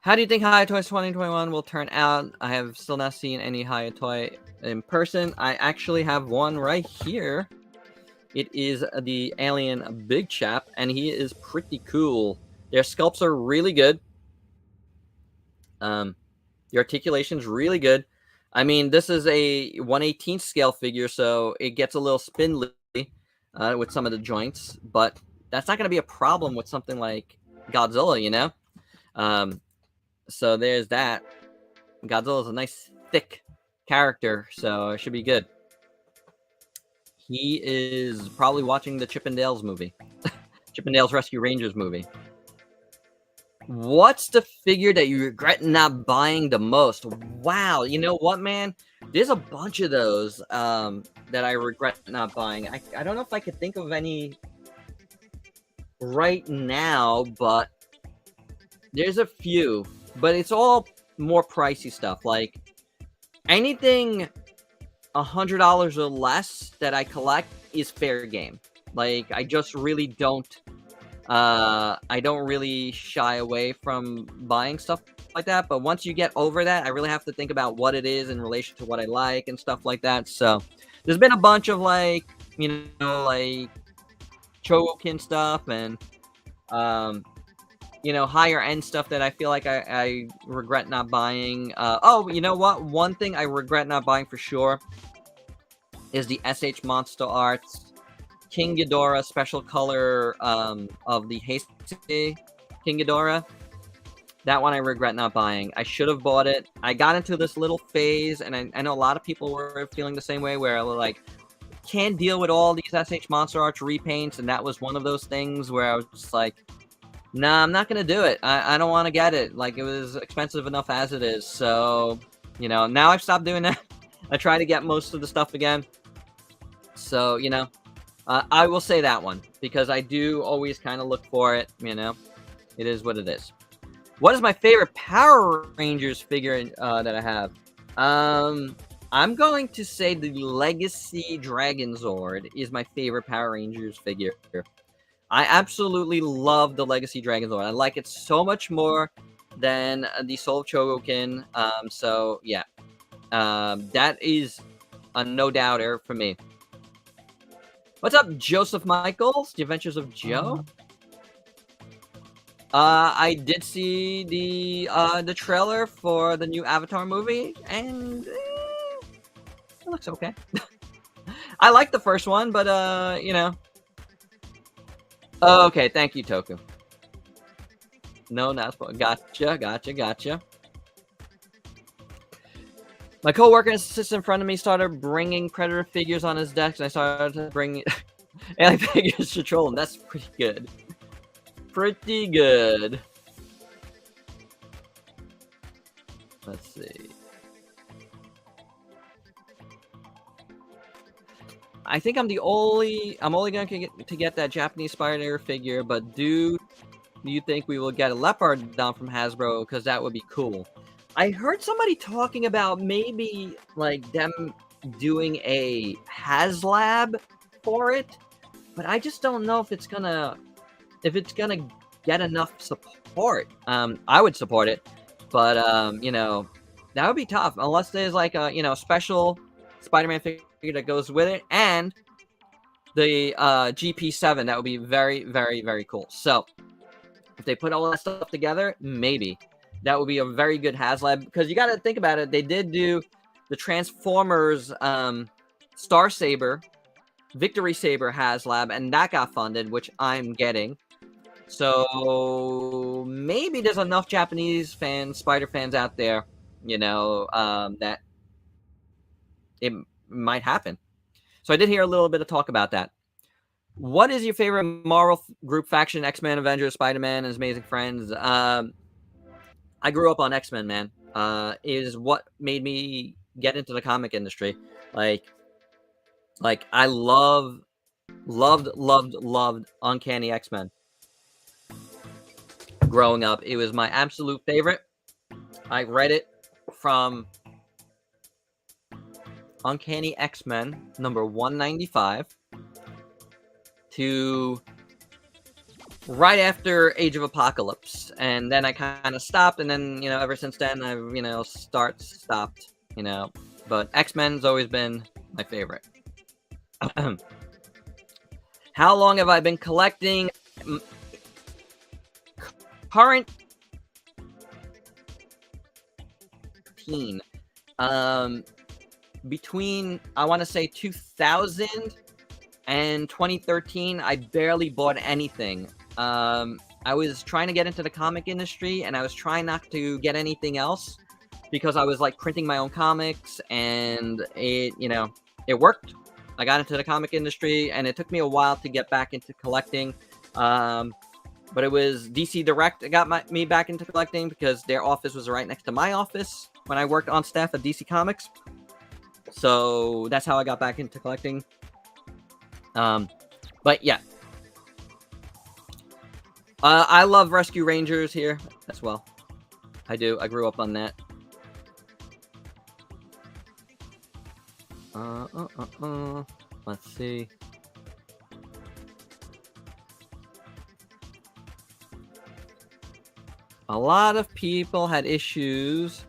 how do you think Hayatoys 2021 will turn out? I have still not seen any Hayatoy in person. I actually have one right here. It is the alien big chap, and he is pretty cool. Their sculpts are really good. The articulation's really good. I mean, this is a 1/18 scale figure, so it gets a little spindly with some of the joints, but that's not going to be a problem with something like Godzilla, you know? So there's that. Godzilla's a nice, thick character, so it should be good. He is probably watching the Chippendales movie. Chippendales Rescue Rangers movie. What's the figure that you regret not buying the most? Wow, you know what, man? There's a bunch of those that I regret not buying. I don't know if I could think of any right now, but there's a few. But it's all more pricey stuff. Like, anything $100 or less that I collect is fair game. Like, I just really don't... I don't really shy away from buying stuff like that, but once you get over that, I really have to think about what it is in relation to what I like and stuff like that. So there's been a bunch of like, you know, like Chogokin stuff and, you know, higher end stuff that I feel like I regret not buying. Oh, you know what? One thing I regret not buying for sure is the SH MONSTERARTS King Ghidorah special color of the Heisei King Ghidorah. That one I regret not buying. I should have bought it. I got into this little phase, and I know a lot of people were feeling the same way, where they're like, can't deal with all these SH MONSTERARTS repaints, and that was one of those things where I was just like, nah, I'm not going to do it. I don't want to get it. Like, it was expensive enough as it is. So, you know, now I've stopped doing that. I try to get most of the stuff again. So, you know, I will say that one, because I do always kind of look for it, you know. It is what it is. What is my favorite Power Rangers figure that I have? I'm going to say the Legacy Dragon Zord is my favorite Power Rangers figure. I absolutely love the Legacy Dragon Zord. I like it so much more than the Soul of Chogokin. So, yeah. That is a no-doubter for me. What's up, Joseph Michaels? The Adventures of Joe? I did see the trailer for the new Avatar movie, and it looks okay. I like the first one, but you know. Okay, thank you, Toku. No, not gotcha. My coworker sits in front of me, started bringing Predator figures on his desk, and I started to bring alien figures to troll him. That's pretty good. Pretty good. Let's see. I think I'm only going to get that Japanese Spider figure, but do you think we will get a Leopard down from Hasbro? Because that would be cool. I heard somebody talking about maybe like them doing a HasLab for it, but I just don't know if it's gonna get enough support. I would support it, but you know, that would be tough unless there's like a, you know, special Spider-Man figure that goes with it, and the GP7. That would be very, very, very cool. So if they put all that stuff together, maybe that would be a very good HasLab, because you got to think about it. They did do the Transformers Star Saber, Victory Saber HasLab, and that got funded, which I'm getting. So maybe there's enough Japanese fans, Spider fans out there, you know, that it might happen. So I did hear a little bit of talk about that. What is your favorite Marvel group faction? X-Men, Avengers, Spider-Man, and his amazing friends. I grew up on X-Men, man. Is what made me get into the comic industry. Like I loved Uncanny X-Men. Growing up, it was my absolute favorite. I read it from Uncanny X-Men number 195 to right after Age of Apocalypse, and then I kind of stopped, and then, you know, ever since then I've, you know, stopped, you know, but X-Men's always been my favorite. How long have I been collecting? Current teen, between, I want to say 2000 and 2013, I barely bought anything. I was trying to get into the comic industry, and I was trying not to get anything else because I was like printing my own comics, and it, you know, it worked. I got into the comic industry, and it took me a while to get back into collecting. But it was DC Direct that got me back into collecting because their office was right next to my office when I worked on staff at DC Comics. So that's how I got back into collecting. But yeah. I love Rescue Rangers here as well. I do. I grew up on that. Let's see. A lot of people had issues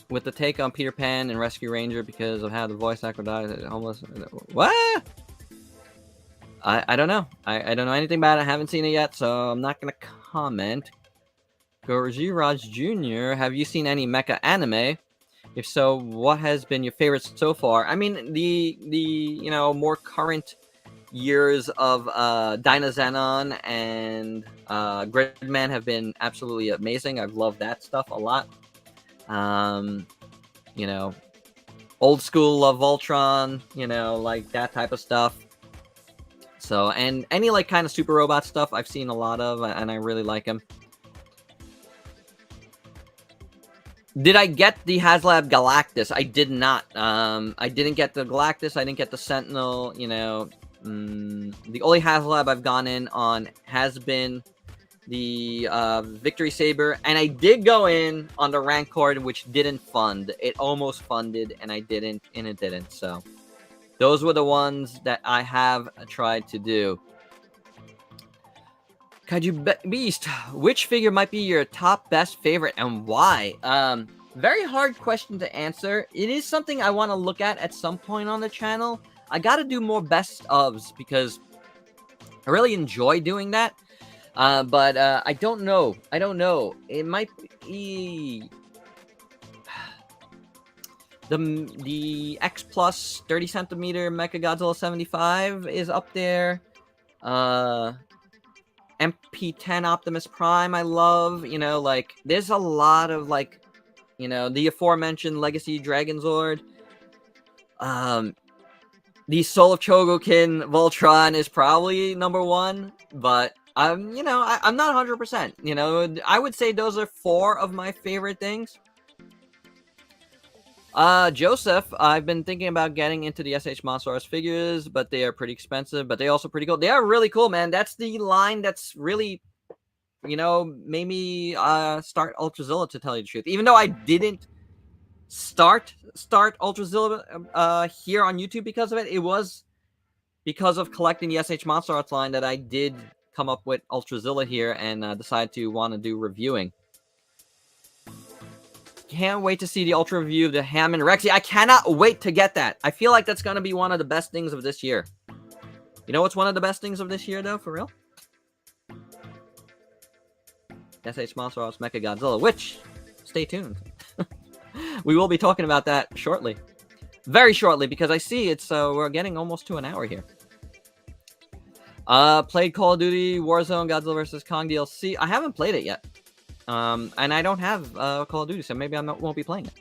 with the take on Peter Pan and Rescue Ranger because of how the voice actor died. Almost. What? I don't know. I don't know anything about it. I haven't seen it yet, so I'm not gonna comment. Gorjiraj Jr., have you seen any mecha anime? If so, what has been your favorite so far? I mean, the you know, more current years of Dynazenon and Gridman have been absolutely amazing. I've loved that stuff a lot. You know, old school Love Voltron, you know, like that type of stuff. So, and any like kind of super robot stuff I've seen a lot of, and I really like them. Did I get the HasLab Galactus? I did not. I didn't get the Galactus. I didn't get the Sentinel. You know, the only HasLab I've gone in on has been the Victory Saber, and I did go in on the Rancor, which didn't fund. It almost funded, and I didn't, and it didn't. So those were the ones that I have tried to do. Kaiju Beast, which figure might be your top best favorite and why? Very hard question to answer. It is something I want to look at some point on the channel. I got to do more best ofs because I really enjoy doing that. But I don't know. I don't know. It might be the X Plus 30 centimeter Mechagodzilla 75 is up there. MP10 Optimus Prime, I love. You know, like, there's a lot of, like, you know, the aforementioned Legacy Dragonzord. The Soul of Chogokin Voltron is probably number one, but you know, I'm not 100%. You know, I would say those are 4 of my favorite things. Joseph, I've been thinking about getting into the SH MONSTERARTS figures, but they are pretty expensive, but they're also pretty cool. They are really cool, man. That's the line that's really, you know, made me start Ultrazilla, to tell you the truth. Even though I didn't start Ultrazilla here on YouTube because of it, it was because of collecting the SH MONSTERARTS line that I did come up with Ultrazilla here and decide to want to do reviewing. Can't wait to see the Ultra review of the Hammond Rexy. I cannot wait to get that. I feel like that's going to be one of the best things of this year. You know what's one of the best things of this year, though, for real? SH MONSTERARTS Mechagodzilla, which, stay tuned. We will be talking about that shortly. Very shortly, because I see it's, we're getting almost to an hour here. Played Call of Duty Warzone Godzilla vs. Kong DLC. I haven't played it yet. And I don't have Call of Duty, so maybe I won't be playing it.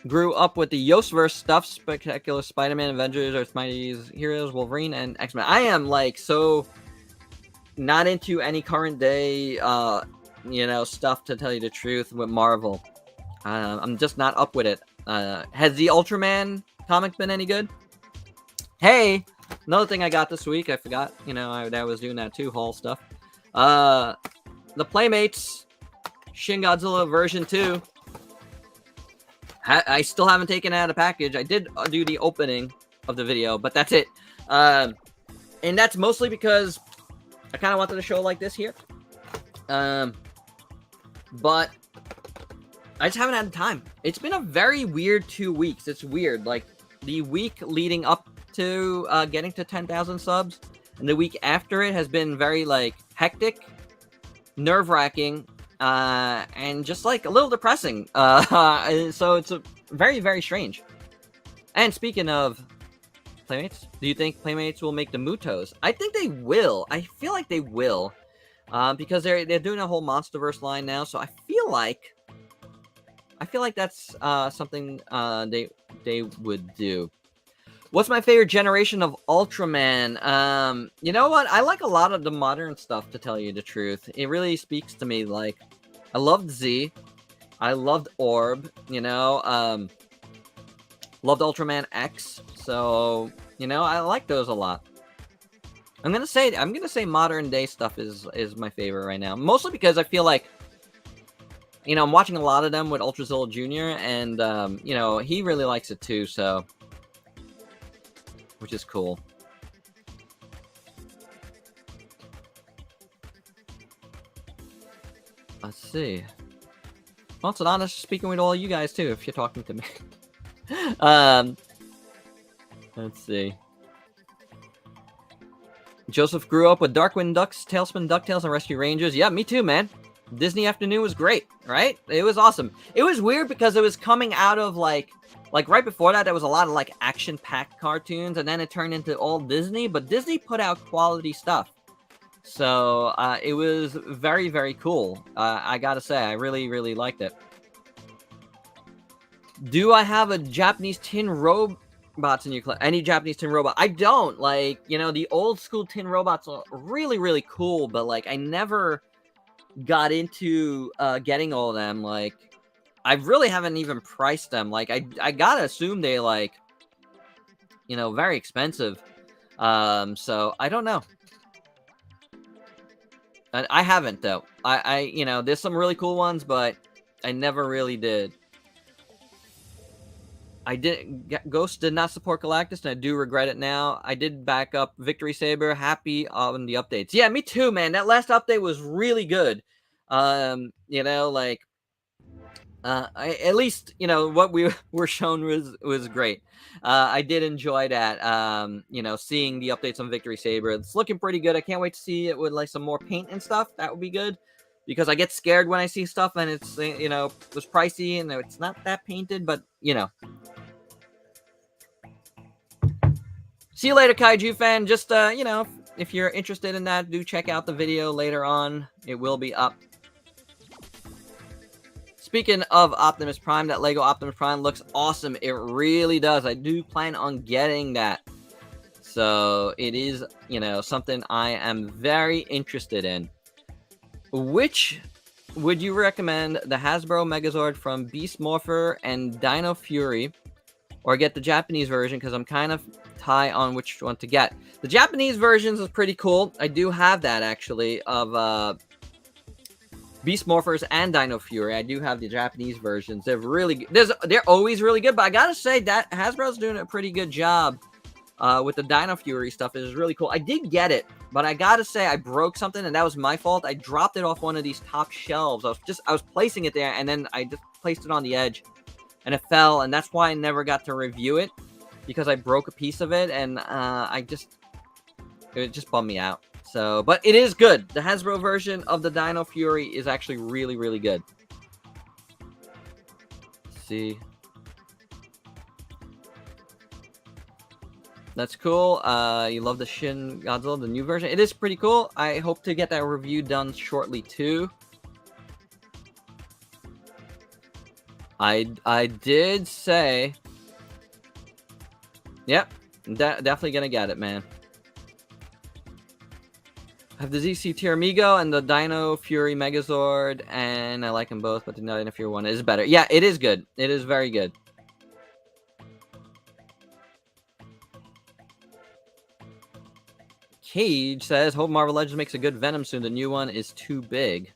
Grew up with the Yosverse stuff, Spectacular Spider-Man, Avengers, Earth Mighty's Heroes, Wolverine, and X-Men. I am, like, so not into any current day, you know, stuff, to tell you the truth, with Marvel. I'm just not up with it. Has the Ultraman comic been any good? Hey! Another thing I got this week, I forgot, you know, I was doing that too, haul stuff. The Playmates Shin Godzilla version 2. I still haven't taken it out of the package. I did do the opening of the video, but that's it. And that's mostly because I kind of wanted a show like this here. But I just haven't had the time. It's been a very weird 2 weeks. It's weird. Like, the week leading up to getting to 10,000 subs, and the week after it has been very, like, hectic, nerve-wracking, and just, like, a little depressing. So it's a very, very strange. And speaking of Playmates, do you think Playmates will make the Mutos? I think they will. I feel like they will. Because they're doing a whole MonsterVerse line now, so I feel like that's something they would do. What's my favorite generation of Ultraman? You know what? I like a lot of the modern stuff, to tell you the truth. It really speaks to me. Like, I loved Z. I loved Orb, you know. Loved Ultraman X. So, you know, I like those a lot. I'm gonna say modern day stuff is my favorite right now. Mostly because I feel like, you know, I'm watching a lot of them with Ultrazilla Jr. and you know, he really likes it too, so, which is cool. Let's see. Well, it's an honor speaking with all you guys too, if you're talking to me. Let's see. Joseph grew up with Darkwing Ducks, Tailspin DuckTales, and Rescue Rangers. Yeah, me too, man. Disney Afternoon was great, right? It was awesome. It was weird because it was coming out of, like right before that, there was a lot of, like, action-packed cartoons, and then it turned into all Disney, but Disney put out quality stuff. So, it was very, very cool. I gotta say, I really, really liked it. Do I have a Japanese tin robots in your collection? Any Japanese tin robot? I don't. Like, you know, the old school tin robots are really, really cool, but, like, I never got into getting all of them. Like, I really haven't even priced them. Like, I gotta assume they, like, you know, very expensive. So I don't know. I haven't, though. You know, there's some really cool ones, but I never really did. Ghost did not support Galactus, and I do regret it now. I did back up Victory Saber. Happy on the updates. Yeah, me too, man. That last update was really good. You know, like, at least, you know, what we were shown was great. I did enjoy that. You know, seeing the updates on Victory Saber. It's looking pretty good. I can't wait to see it with, like, some more paint and stuff. That would be good. Because I get scared when I see stuff and it's, you know, it was pricey and it's not that painted, but, you know. See you later, Kaiju fan. Just, you know, if you're interested in that, do check out the video later on. It will be up. Speaking of Optimus Prime, that Lego Optimus Prime looks awesome. It really does. I do plan on getting that. So, it is, you know, something I am very interested in. Which would you recommend, the Hasbro Megazord from Beast Morpher and Dino Fury, or get the Japanese version? Because I'm kind of tight on which one to get. The Japanese versions is pretty cool. I do have that, actually, of Beast Morphers and Dino Fury. I do have the Japanese versions. They're really good. They're always really good, but I gotta say that Hasbro's doing a pretty good job with the Dino Fury stuff. It is really cool. I did get it, but I gotta say I broke something, and that was my fault. I dropped it off one of these top shelves. I was placing it there, and then I just placed it on the edge, and it fell, and that's why I never got to review it, because I broke a piece of it, and it just bummed me out. So, but it is good. The Hasbro version of the Dino Fury is actually really, really good. Let's see. That's cool. You love the Shin Godzilla, the new version. It is pretty cool. I hope to get that review done shortly too. I did say, yep, definitely gonna get it, man. I have the ZC Tiramigo and the Dino Fury Megazord, and I like them both, but the Dino Fury one is better. Yeah, it is good. It is very good. Cage says, hope Marvel Legends makes a good Venom soon. The new one is too big.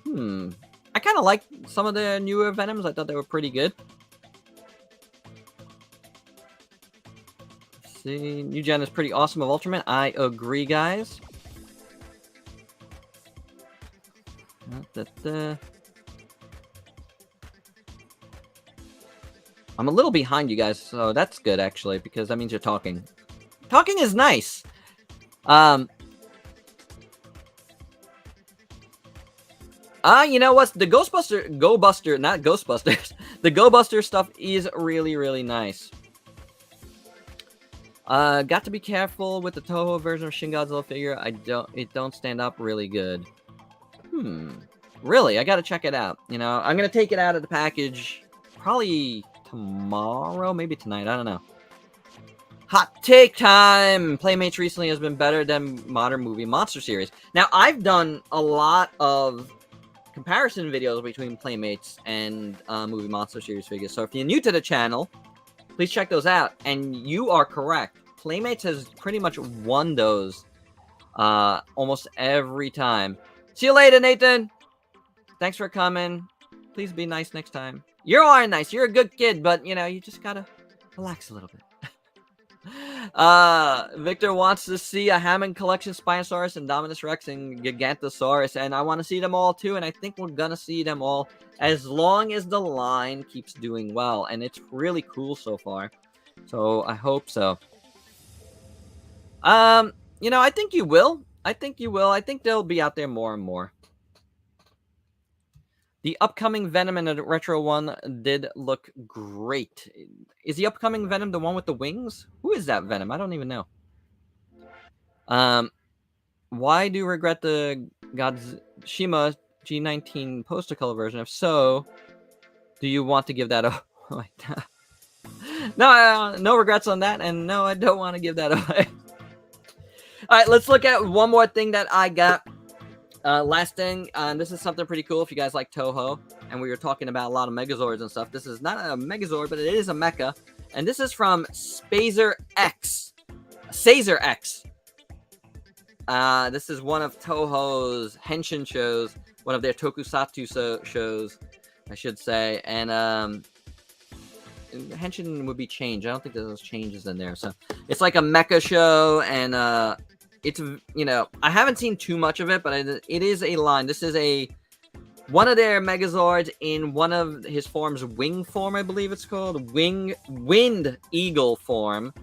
I I kind of like some of the newer Venoms. I thought they were pretty good. Let's see, new gen is pretty awesome of Ultraman. I agree, guys. I'm a little behind you guys, so that's good, actually, because that means you're talking. Talking is nice. You know what? The not Ghostbusters. The Go-Buster stuff is really, really nice. Got to be careful with the Toho version of Shin Godzilla figure. It don't stand up really good. Really? I gotta check it out. You know, I'm gonna take it out of the package probably tomorrow, maybe tonight. I don't know. Hot take time! Playmates recently has been better than modern movie monster series. Now, I've done a lot of comparison videos between Playmates and movie monster series figures. So if you're new to the channel, please check those out. And you are correct. Playmates has pretty much won those almost every time. See you later, Nathan! Thanks for coming. Please be nice next time. You are nice. You're a good kid, but, you know, you just gotta relax a little bit. Victor wants to see a Hammond collection Spinosaurus and Dominus Rex and Gigantosaurus, and I want to see them all too, and I think we're gonna see them all as long as the line keeps doing well, and it's really cool so far. So I hope so. You know, I think you will. I think you will. I think they'll be out there more and more. The upcoming Venom and the retro one did look great. Is the upcoming Venom the one with the wings? Who is that Venom? I don't even know. Why do you regret the Shma G19 poster color version? If so, do you want to give that away? No, no regrets on that, and no, I don't want to give that away. All right, let's look at one more thing that I got. Last thing, this is something pretty cool if you guys like Toho, and we were talking about a lot of Megazords and stuff. This is not a Megazord, but it is a mecha, and this is from Spazer X. Caesar X. This is one of Toho's Henshin shows, one of their Tokusatsu shows, I should say, and Henshin would be change. I don't think there's changes in there, so it's like a mecha show, and it's, you know, I haven't seen too much of it, but it is a line. This is one of their Megazords in one of his forms, wing form, I believe it's called, wind eagle form.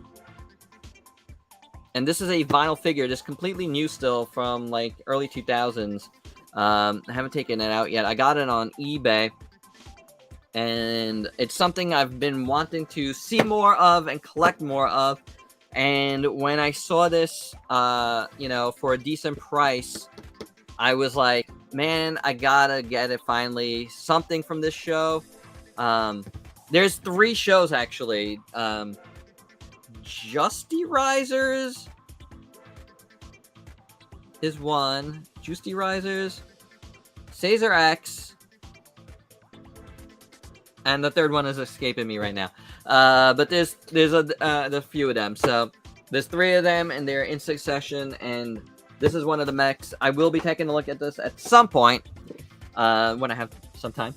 And this is a vinyl figure, just completely new still from like early 2000s. I haven't taken it out yet. I got it on eBay, and it's something I've been wanting to see more of and collect more of. And when I saw this, you know, for a decent price, I was like, man, I gotta get it finally. Something from this show. There's 3 shows, actually. Justy Risers is one. Justy Risers. Caesar X. And the third one is escaping me right now. But there's a few of them. So there's 3 of them, and they're in succession. And this is one of the mechs. I will be taking a look at this at some point when I have some time.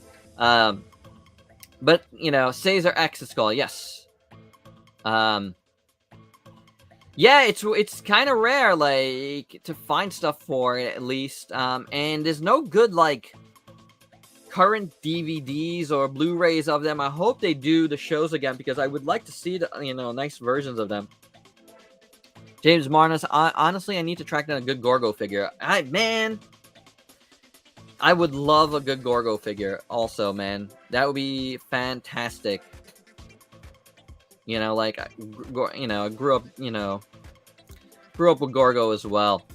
But you know, Caesar X is called. Yes. Yeah, it's kind of rare, like, to find stuff for it, at least. And there's no good, like, current DVDs or Blu-rays of them. I hope they do the shows again, because I would like to see the, you know, nice versions of them. James Marnus, honestly, I need to track down a good Gorgo figure. Man, I would love a good Gorgo figure also, man. That would be fantastic. You know, like, you know, I grew up with Gorgo as well.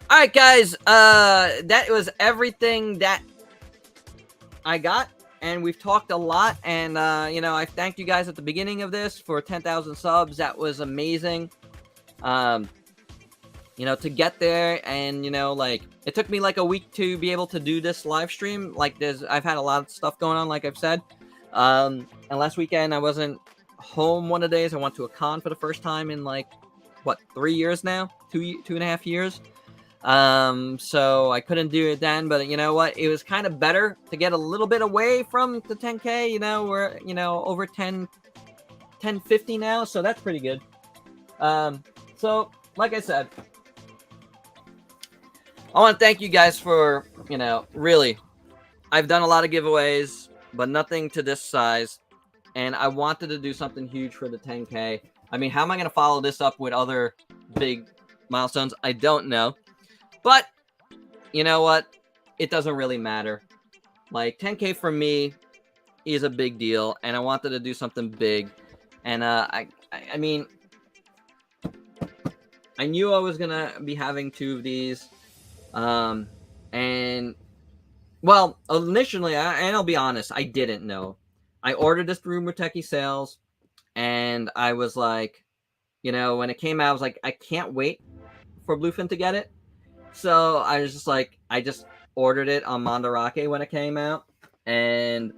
All right, guys, that was everything that I got, and we've talked a lot, and, you know, I thanked you guys at the beginning of this for 10,000 subs. That was amazing. You know, to get there, and, you know, like, it took me like a week to be able to do this live stream. Like, I've had a lot of stuff going on, like I've said. And last weekend I wasn't home one of the days. I went to a con for the first time in, like, what, 3 years now? 2.5 years. So I couldn't do it then, but you know what? It was kind of better to get a little bit away from the 10K. You know, we're over 1050 now, so that's pretty good. So like I said, I want to thank you guys for, really, I've done a lot of giveaways, but nothing to this size. And I wanted to do something huge for the 10K. I mean, how am I going to follow this up with other big milestones? I don't know. But you know what? It doesn't really matter. Like, 10K for me is a big deal, and I wanted to do something big. And I mean, I knew I was going to be having 2 of these. And well, initially, and I'll be honest, I didn't know. I ordered this through Muteki Sales, and I was like, when it came out, I was like, I can't wait for Bluefin to get it. So I was just like, I just ordered it on Mandarake when it came out, and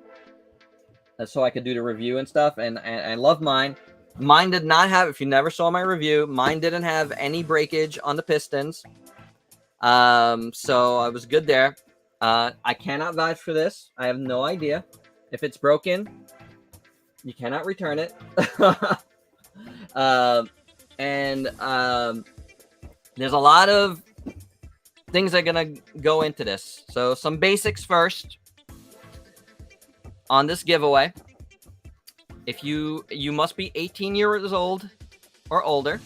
so I could do the review and stuff. And I love mine. Mine did not have, if you never saw my review, mine didn't have any breakage on the pistons. So I was good there. I cannot vouch for this. I have no idea. If it's broken, you cannot return it. There's a lot of things that are going to go into this. So some basics first. On this giveaway, if you must be 18 years old or older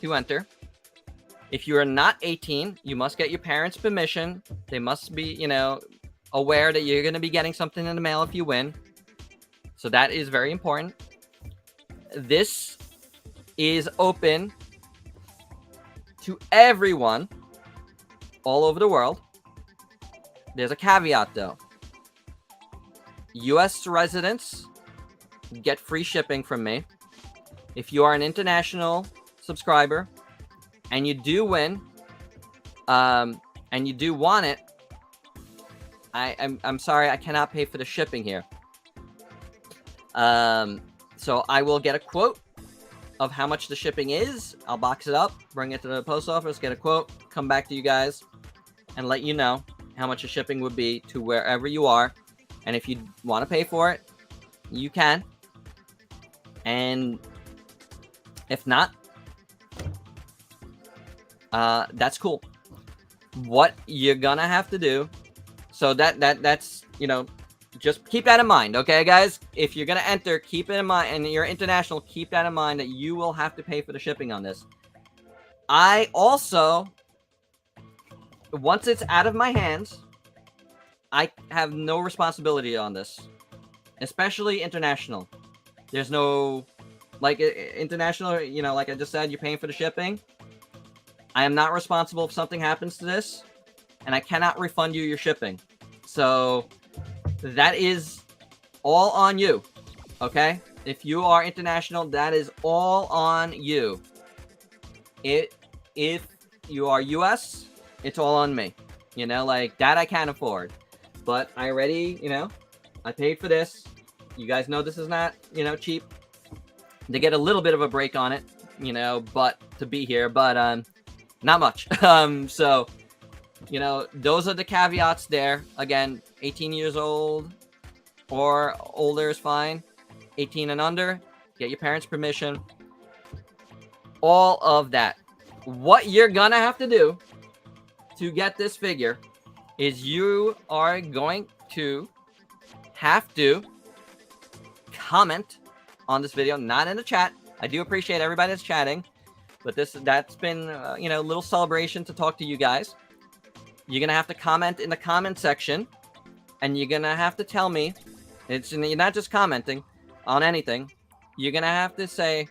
to enter. If you are not 18, you must get your parents' permission. They must be, aware that you're going to be getting something in the mail if you win. So that is very important. This is open to everyone all over the world. There's a caveat, though. U.S. residents get free shipping from me. If you are an international subscriber and you do win, and you do want it, I'm sorry, I cannot pay for the shipping here. So I will get a quote of how much the shipping is. I'll box it up, bring it to the post office, get a quote, come back to you guys, and let you know how much the shipping would be to wherever you are. And if you want to pay for it, you can. And if not, that's cool. What you're gonna have to do, so that's just keep that in mind, okay, guys? If you're gonna enter, keep it in mind, and you're international, keep that in mind that you will have to pay for the shipping on this. I also, once it's out of my hands, I have no responsibility on this, especially international. There's no, like, international, like I just said, you're paying for the shipping. I am not responsible if something happens to this, and I cannot refund you your shipping. So that is all on you, okay? If you are international, that is all on you. If you are US, it's all on me. Like, that I can't afford. But I already, I paid for this. You guys know this is not, cheap. They get a little bit of a break on it, but to be here, but not much. So, those are the caveats there. Again, 18 years old or older is fine. 18 and under, get your parents' permission. All of that. What you're gonna have to do to get this figure is you are going to have to comment on this video, not in the chat. I do appreciate everybody that's chatting, but that's been a little celebration to talk to you guys. You're gonna have to comment in the comment section, and you're gonna have to tell me. You're not just commenting on anything. You're gonna have to say,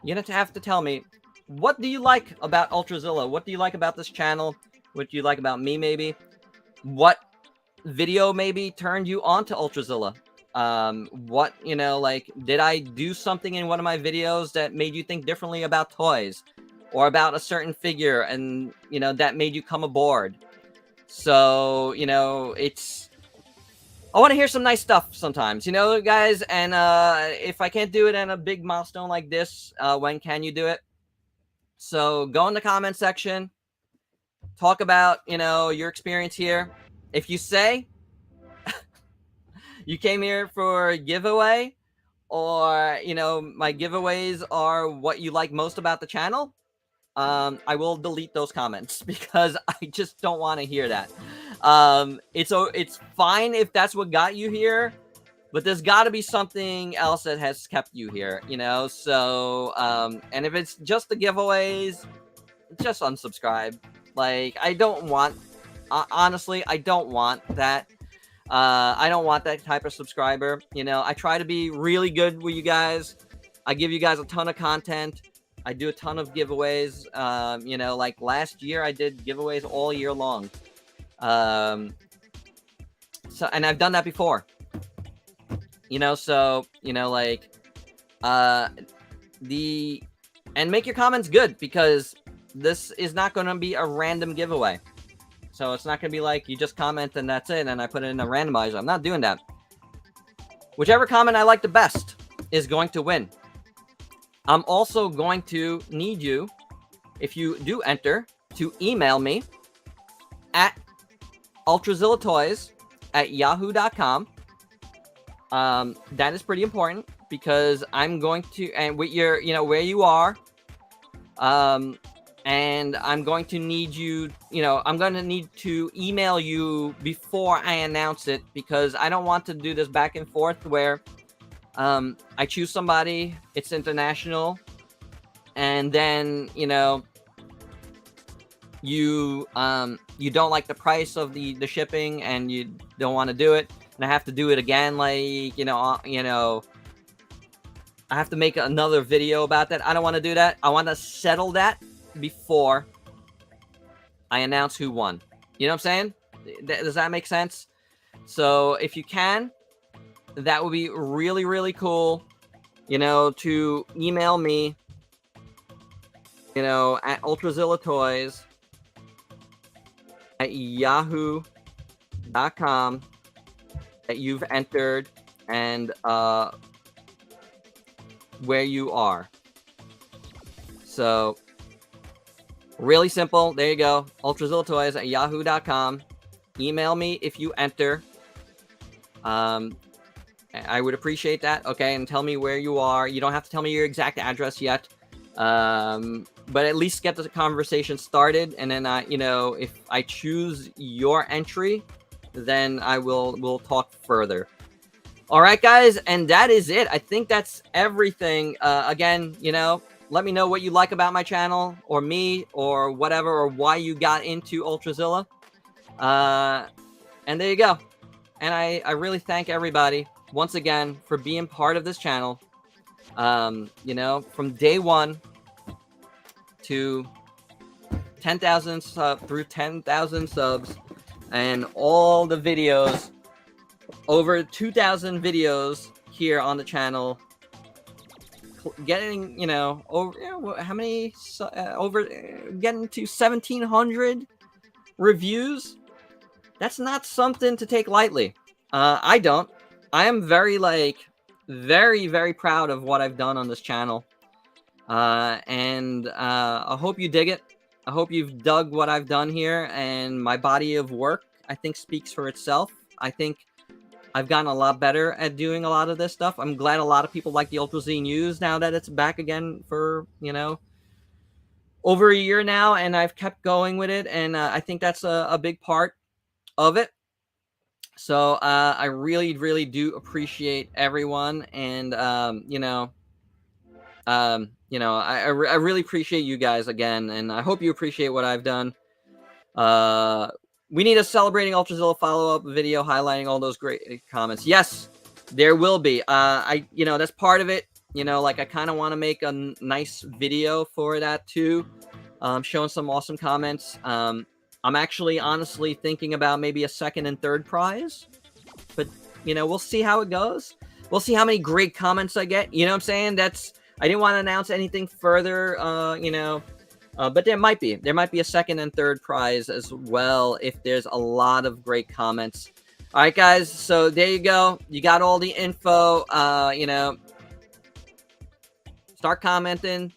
you're gonna have to tell me, what do you like about Ultrazilla? What do you like about this channel? What do you like about me, maybe? What video maybe turned you on to Ultrazilla? What, like, did I do something in one of my videos that made you think differently about toys? Or about a certain figure and, that made you come aboard? So, I want to hear some nice stuff sometimes, guys. And if I can't do it in a big milestone like this, when can you do it? So go in the comment section. talk about, you know, your experience here. If you say you came here for a giveaway, or, you know, my giveaways are what you like most about the channel, I will delete those comments because I just don't want to hear that. It's fine if that's what got you here, but there's got to be something else that has kept you here, you know? So, and if it's just the giveaways, just unsubscribe. Like, I don't want, honestly, I don't want that. I don't want that type of subscriber. You know, I try to be really good with you guys. I give you guys a ton of content. I do a ton of giveaways. You know, like last year I did giveaways all year long. So, and I've done that before. You know, so, you know, like, and make your comments good, because this is not going to be a random giveaway. So it's not going to be like you just comment and that's it, and I put it in a randomizer. I'm not doing that. Whichever comment I like the best is going to win. I'm also going to need you, if you do enter, to email me at ultrazillatoys@yahoo.com. That is pretty important, because I'm going to, and with your, you know, where you are, and I'm going to need you, you know, I'm going to need to email you before I announce it, because I don't want to do this back and forth where I choose somebody, it's international, and then, you know, you don't like the price of the shipping and you don't want to do it, and I have to do it again, like, you know, I have to make another video about that. I don't want to do that. I want to settle that before I announce who won. You know what I'm saying? Does that make sense? So if you can, that would be really, really cool, you know, to email me, you know, at ultrazillatoys@yahoo.com that you've entered and where you are. So really simple. There you go. ultrazillatoys@yahoo.com. Email me if you enter. I would appreciate that. Okay, and tell me where you are. You don't have to tell me your exact address yet. But at least get the conversation started, and then you know, if I choose your entry, then we'll talk further. All right, guys, and that is it. I think that's everything. Again, you know, let me know what you like about my channel, or me, or whatever, or why you got into Ultrazilla. And there you go. And I really thank everybody once again for being part of this channel. You know, from day one to 10,000 through 10,000 subs, and all the videos, over 2,000 videos here on the channel, getting, you know, over, you know, how many, getting to 1,700 reviews. That's not something to take lightly. I don't. I am very, very proud of what I've done on this channel. And I hope you dig it. I hope you've dug what I've done here, and my body of work, I think, speaks for itself. I think I've gotten a lot better at doing a lot of this stuff. I'm glad a lot of people like the Ultrazilla news now that it's back again for, you know, over a year now, and I've kept going with it, and I think that's a big part of it. So I really do appreciate everyone, and you know, I really appreciate you guys again, and I hope you appreciate what I've done. We need a celebrating Ultrazilla follow-up video highlighting all those great comments. Yes, there will be. You know, that's part of it. You know, like, I kind of want to make a nice video for that too, showing some awesome comments. I'm actually honestly thinking about maybe a second and third prize, but, you know, we'll see how it goes. We'll see how many great comments I get. You know what I'm saying? I didn't want to announce anything further, you know, but there might be a second and third prize as well if there's a lot of great comments. All right, guys. So there you go. You got all the info. You know, start commenting,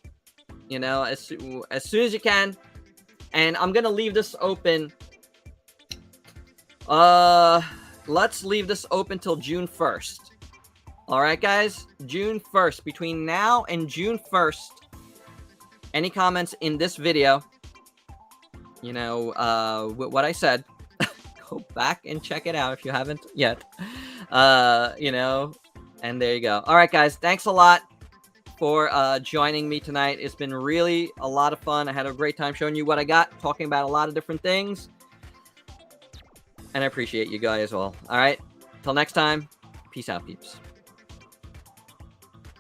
you know, as soon as you can. And I'm gonna leave this open. Let's leave this open till June 1st. All right, guys, June 1st. Between now and June 1st, any comments in this video, you know, what I said, go back and check it out if you haven't yet. You know, and there you go. All right, guys, thanks a lot for joining me tonight. It's been really a lot of fun. I had a great time showing you what I got, talking about a lot of different things. And I appreciate you guys all. All right, till next time, peace out, peeps.